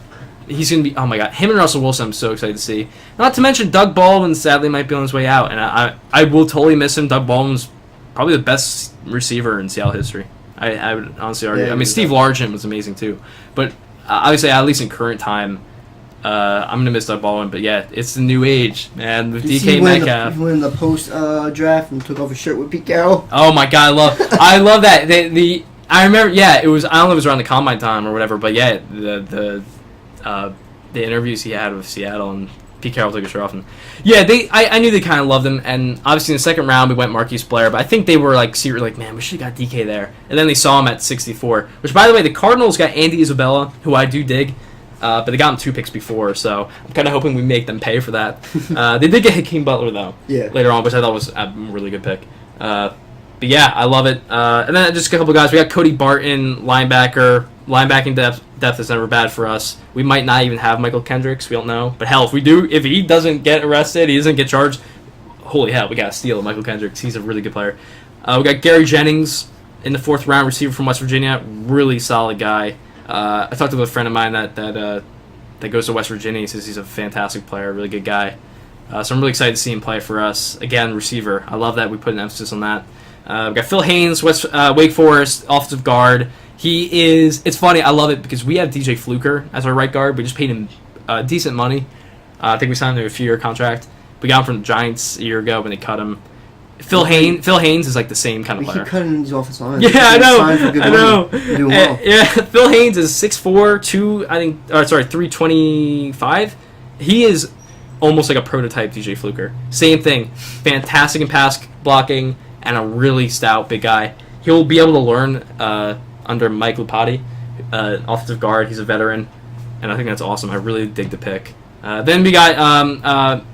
He's going to be, oh my god, him and Russell Wilson I'm so excited to see. Not to mention Doug Baldwin sadly might be on his way out, and I will totally miss him. Doug Baldwin's probably the best receiver in Seattle history. I would honestly argue. Yeah, I mean, Steve Largent was amazing too. But obviously, at least in current time, I'm going to miss Doug Baldwin. But yeah, it's the new age, man, with DK Metcalf. He went in the post draft and took off his shirt with Pete Carroll. Oh my god, I love that. I remember, yeah, it was, I don't know if it was around the combine time or whatever, but yeah, the interviews he had with Seattle and Pete Carroll took his shirt off, and yeah, I knew they kind of loved him, and obviously in the second round we went Marquise Blair, but I think they were like secretly like, man, we should have got DK there, and then they saw him at 64, which by the way, the Cardinals got Andy Isabella, who I do dig, but they got him 2 picks before, so I'm kind of hoping we make them pay for that. They did get Hakeem Butler though, later on, which I thought was a really good pick. But yeah, I love it. And then just a couple guys. We got Cody Barton, linebacker. Linebacking depth is never bad for us. We might not even have Michael Kendricks. We don't know. But hell, if he doesn't get arrested, he doesn't get charged, holy hell, we got to steal Michael Kendricks. He's a really good player. We got Gary Jennings in the 4th round, receiver from West Virginia. Really solid guy. I talked to a friend of mine that goes to West Virginia. He says he's a fantastic player, really good guy. So I'm really excited to see him play for us. Again, receiver. I love that we put an emphasis on that. We've got Phil Haynes, Wake Forest, offensive guard. It's funny, I love it because we have DJ Fluker as our right guard. We just paid him decent money. I think we signed him to a 4-year contract. We got him from the Giants a year ago when they cut him. Phil Haynes is like the same kind of player. He cut him in his offensive line. Yeah, I know. Doing well. Yeah, Phil Haynes is 6'4", 325. He is almost like a prototype DJ Fluker. Same thing. Fantastic in pass blocking and a really stout big guy. He'll be able to learn under Mike Lupati, offensive guard. He's a veteran, and I think that's awesome. I really dig the pick. Then we got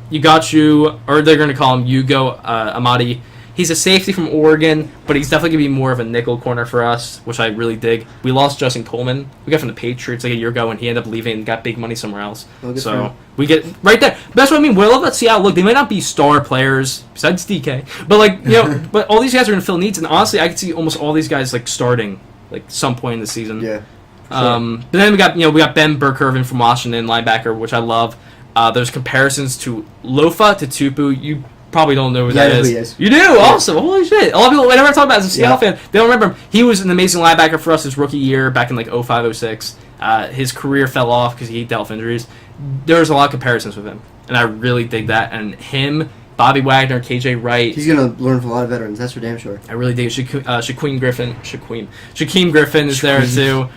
they're going to call him Yugo Amadi. He's a safety from Oregon, but he's definitely going to be more of a nickel corner for us, which I really dig. We lost Justin Coleman. We got from the Patriots like a year ago, and he ended up leaving and got big money somewhere else. So we get right there. That's what I mean. What I love about Seattle, look, they might not be star players besides DK, but like but all these guys are going to fill needs, and honestly, I could see almost all these guys like starting like some point in the season. Yeah. Sure. But then we got Ben Burkervin from Washington, linebacker, which I love. There's comparisons to Lofa to Tupu. You probably don't know who that is. Who he is. You do? Yeah. Awesome. Holy shit. A lot of people, whenever I talk about it as a Seattle fan, they don't remember him. He was an amazing linebacker for us his rookie year back in like 05, 06. His career fell off because he dealt with injuries. There's a lot of comparisons with him, and I really dig that. And him, Bobby Wagner, KJ Wright. He's going to learn from a lot of veterans, that's for damn sure. I really dig it. Shaquem Griffin is there too.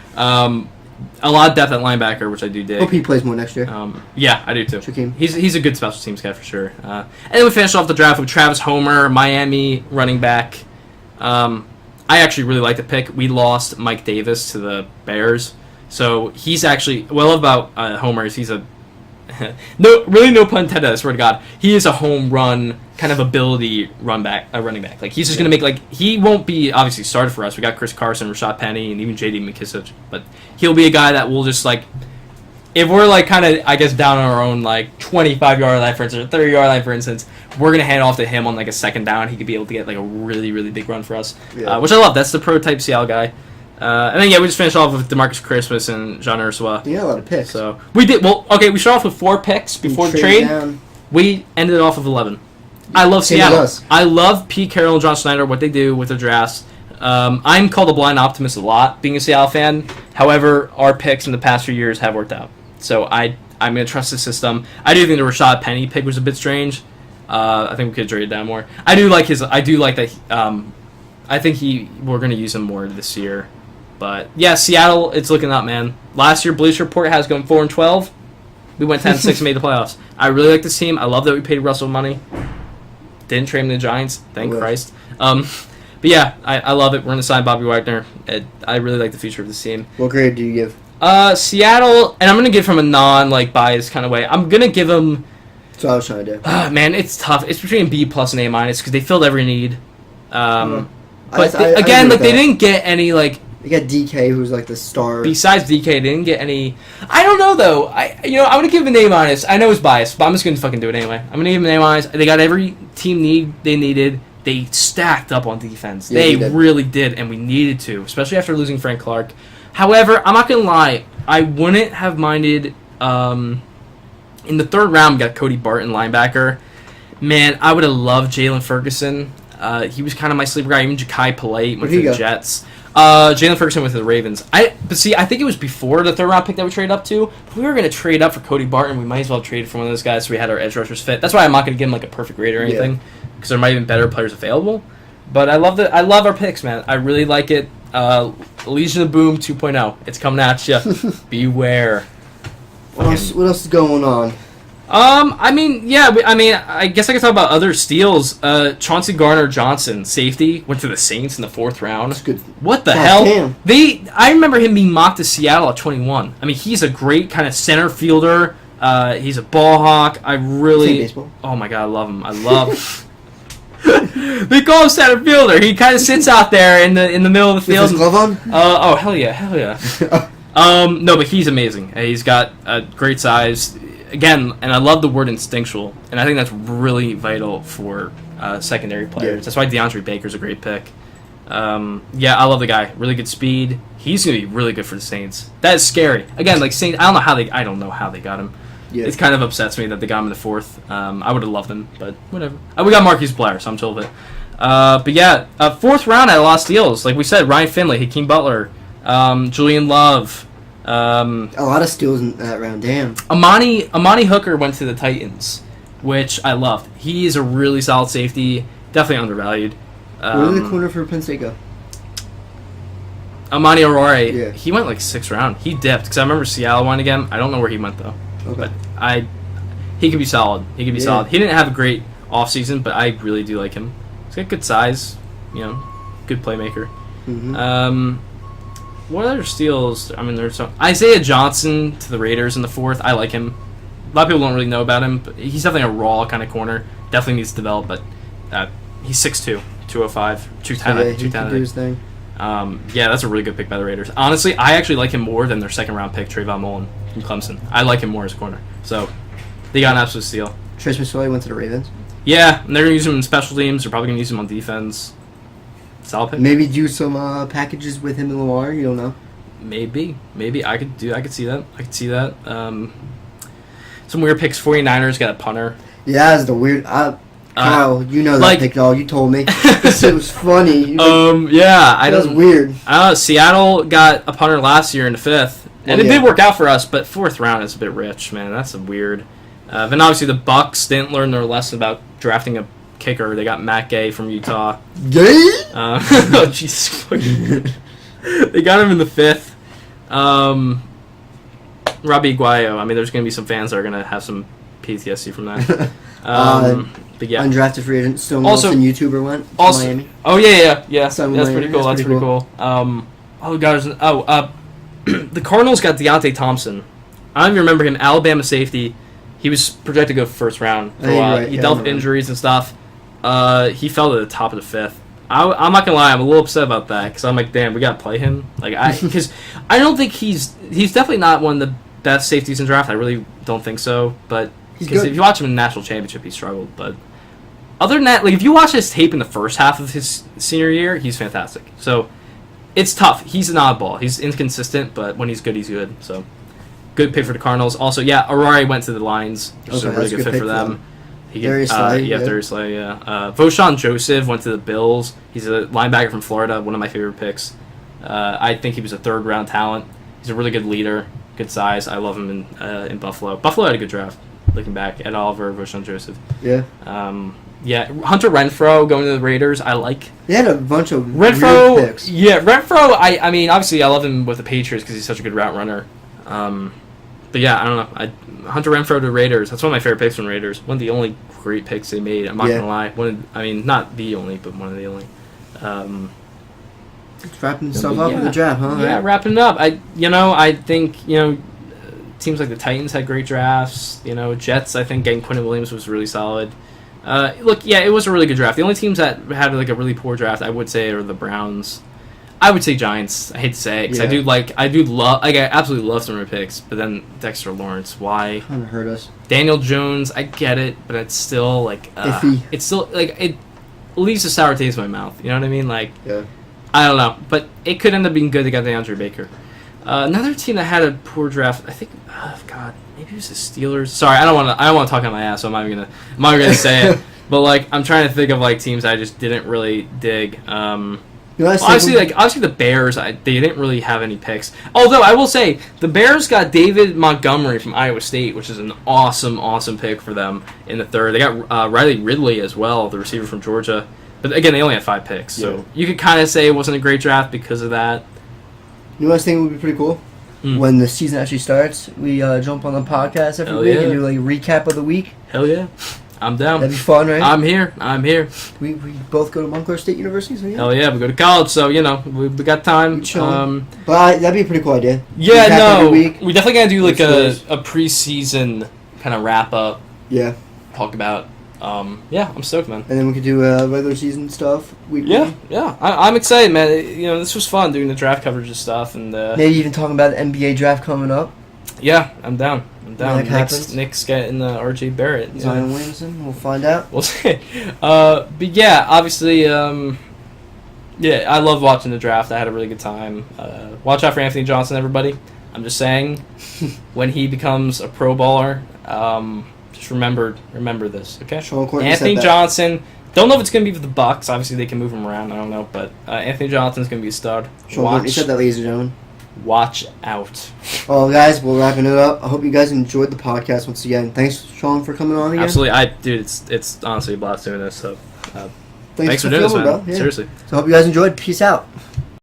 A lot of depth at linebacker, which I do dig. Hope he plays more next year. Yeah, I do too. Shaquem. He's a good special teams guy for sure. And then we finished off the draft with Travis Homer, Miami running back. I actually really like the pick. We lost Mike Davis to the Bears, so he's actually what I love about Homer is he's a no pun intended. I swear to God, he is a home run kind of ability running back. Like he's just gonna make he won't be obviously started for us. We got Chris Carson, Rashad Penny, and even J.D. McKissick, but he'll be a guy that will just if we're kind of I guess down on our own 25-yard line for instance, or 30-yard line for instance, we're gonna hand off to him on a second down. He could be able to get a really really big run for us, which I love. That's the prototype Seattle guy. And then we just finished off with DeMarcus Christmas and Jean Ursula. You got a lot of picks. So we did well. Okay, we started off with 4 picks before the trade. Down. We ended off with 11. I love Seattle. I love Pete Carroll and John Schneider, what they do with their drafts. I'm called a blind optimist a lot, being a Seattle fan. However, our picks in the past few years have worked out. So I'm going to trust the system. I do think the Rashad Penny pick was a bit strange. I think we could have traded down more. I do like that. I think we're going to use him more this year. But yeah, Seattle, it's looking up, man. Last year, Bleacher Report has going 4-12. We went 10-6 and made the playoffs. I really like this team. I love that we paid Russell money. Didn't trade him to the Giants, thank Christ. But yeah, I love it. We're going to sign Bobby Wagner. I really like the future of this team. What grade do you give? Seattle, and I'm going to give from a non-biased kind of way. I'm going to give them... That's what I was trying to do. Man, it's tough. It's between B+ and A- because they filled every need. But I again, agree with they that. didn't get any, like... They got DK, who's like the star. Besides DK, they didn't get any... I don't know, though. I'm going to give them an A-. I know it's biased, but I'm just going to fucking do it anyway. I'm going to give them an A-. They got every team need they needed. They stacked up on defense. Yeah, they really did, and we needed to, especially after losing Frank Clark. However, I'm not going to lie. I wouldn't have minded... in the third round, we got Cody Barton, linebacker. Man, I would have loved Jalen Ferguson. He was kind of my sleeper guy. Even Ja'Kai Polite went to the Jets. Jalen Ferguson went to the Ravens. I think it was before the third round pick that we traded up to. If we were going to trade up for Cody Barton, we might as well trade for one of those guys so we had our edge rushers fit. That's why I'm not going to give him like a perfect grade or anything, because there might have been better players available. But I love our picks, man. I really like it. Legion of Boom 2.0. It's coming at you. Beware. What else is going on? I guess I could talk about other steals. Chauncey Gardner-Johnson, safety, went to the Saints in the 4th round. That's good. What the hell? I remember him being mocked to Seattle at 21. I mean, he's a great kind of center fielder. He's a ball hawk. Oh my god, I love him. I love They call him center fielder. He kind of sits out there in the middle of the field. With his glove on? Oh, hell yeah. No, but he's amazing. He's got a great size. Again, and I love the word instinctual, and I think that's really vital for secondary players. Yeah. That's why DeAndre Baker's a great pick. I love the guy. Really good speed. He's going to be really good for the Saints. That is scary. Again, like Saints, I don't know how they got him. Yeah. It kind of upsets me that they got him in the 4th. I would have loved him, but whatever. We got Marquise Blair, so I'm chill with it. 4th round, I lost steals. Like we said, Ryan Finley, Hakeem Butler, Julian Love. A lot of steals in that round, damn. Amani Hooker went to the Titans, which I loved. He is a really solid safety, definitely undervalued. Where did the corner for Penn State go? Amani Aurora, he went like 6th round. He dipped, because I remember Seattle won again. I don't know where he went, though. Okay. But he could be solid. He solid. He didn't have a great offseason, but I really do like him. He's got good size, good playmaker. Mm-hmm. What other steals? I mean, there's some Isaiah Johnson to the Raiders in the 4th. I like him. A lot of people don't really know about him, but he's definitely a raw kind of corner. Definitely needs to develop, but he's 6'2", 205, 210. He can do his thing. That's a really good pick by the Raiders. Honestly, I actually like him more than their 2nd round pick, Trayvon Mullen from Clemson. I like him more as a corner. So they got an absolute steal. Trace McSorley went to the Ravens. Yeah, and they're going to use him in special teams. They're probably going to use him on defense. Solid pick. Maybe do some packages with him and Lamar. You don't know. Maybe I could see that. Some weird picks. 49ers got a punter. Yeah, that's the weird. Kyle, you know that pick, dog. You told me. It was funny. That was weird. Seattle got a punter last year in the 5th, and it did work out for us. But 4th round is a bit rich, man. That's a weird. Then obviously the Bucs didn't learn their lesson about drafting a kicker. They got Matt Gay from Utah. Gay? Oh, Jesus. They got him in the 5th. Robbie Aguayo. I mean, there's going to be some fans that are going to have some PTSD from that. But yeah. Undrafted free agent Stone Wilson YouTuber went to Miami. Oh, yeah. That's pretty cool. That's pretty cool. The Cardinals got Deontay Thompson. I don't even remember him. Alabama safety. He was projected to go 1st round for a while. He dealt with injuries and stuff. He fell to the top of the 5th. I'm not gonna lie, I'm a little upset about that because I'm like, damn, we gotta play him. Because I don't think he's definitely not one of the best safeties in draft. I really don't think so. But because if you watch him in the national championship, he struggled. But other than that, if you watch his tape in the first half of his senior year, he's fantastic. So it's tough. He's an oddball. He's inconsistent, but when he's good, he's good. So good pick for the Cardinals. Also, Aurora went to the Lions, which is a really good fit for them. Darius Slay. Darius Slay, Voshawn Joseph went to the Bills. He's a linebacker from Florida, one of my favorite picks. I think he was a 3rd round talent. He's a really good leader, good size. I love him in Buffalo. Buffalo had a good draft, looking back. Ed Oliver, Voshawn Joseph. Yeah. Yeah, Hunter Renfroe going to the Raiders. I like They had a bunch of Renfroe. weird picks. Yeah, Renfroe. I mean, obviously, I love him with the Patriots because he's such a good route runner. But yeah, I don't know. Hunter Renfroe to Raiders. That's one of my favorite picks from Raiders. One of the only great picks they made. I'm not gonna lie. Not the only, but one of the only. It's wrapping stuff up with the draft, huh? Yeah, wrapping it up. I think teams like the Titans had great drafts. Jets. I think getting Quentin Williams was really solid. It was a really good draft. The only teams that had like a really poor draft, I would say, are the Browns. I would say Giants. I hate to say it because I absolutely love some of their picks. But then Dexter Lawrence, why? Kind of hurt us. Daniel Jones, I get it, but it's still like iffy. It's still like it leaves a sour taste in my mouth. You know what I mean? Like, yeah. I don't know, but it could end up being good to get DeAndre Baker. Another team that had a poor draft, I think. Maybe it was the Steelers. Sorry, I don't want to talk on my ass, so I'm not even gonna say it. But like, I'm trying to think of like teams I just didn't really dig. Obviously the Bears, they didn't really have any picks. Although I will say the Bears got David Montgomery from Iowa State, which is an awesome pick for them in the third. They got Riley Ridley as well, the receiver from Georgia. But again, they only had 5 picks, so you could kind of say it wasn't a great draft because of that. You know what I think would be pretty cool? When the season actually starts, we jump on the podcast every week and do like a recap of the week. Hell yeah. I'm down. That'd be fun, right? I'm here. We both go to Montclair State University, so yeah. Hell yeah, we go to college, so we got time. But that'd be a pretty cool idea. Yeah, we definitely gotta do like a preseason kind of wrap up. Yeah. Talk about. I'm stoked, man. And then we could do regular season stuff weekly. Yeah. I'm excited, man. This was fun doing the draft coverage and stuff, and maybe even talking about the NBA draft coming up. Yeah, I'm down. Nick's getting R.J. Barrett. Zion Williamson. We'll find out. We'll see. But yeah, obviously, I love watching the draft. I had a really good time. Watch out for Anthony Johnson, everybody. I'm just saying, when he becomes a pro baller, just remember this, okay? Anthony Johnson. Don't know if it's going to be for the Bucks. Obviously, they can move him around. I don't know, but Anthony Johnson's going to be a stud. You said that, ladies and gentlemen. Watch out. Well, guys, we're wrapping it up. I hope you guys enjoyed the podcast once again. Thanks, Sean, for coming on again. Absolutely. It's honestly a blast doing this. So, thanks for doing this, man. bro. Yeah. Seriously. So, I hope you guys enjoyed. Peace out.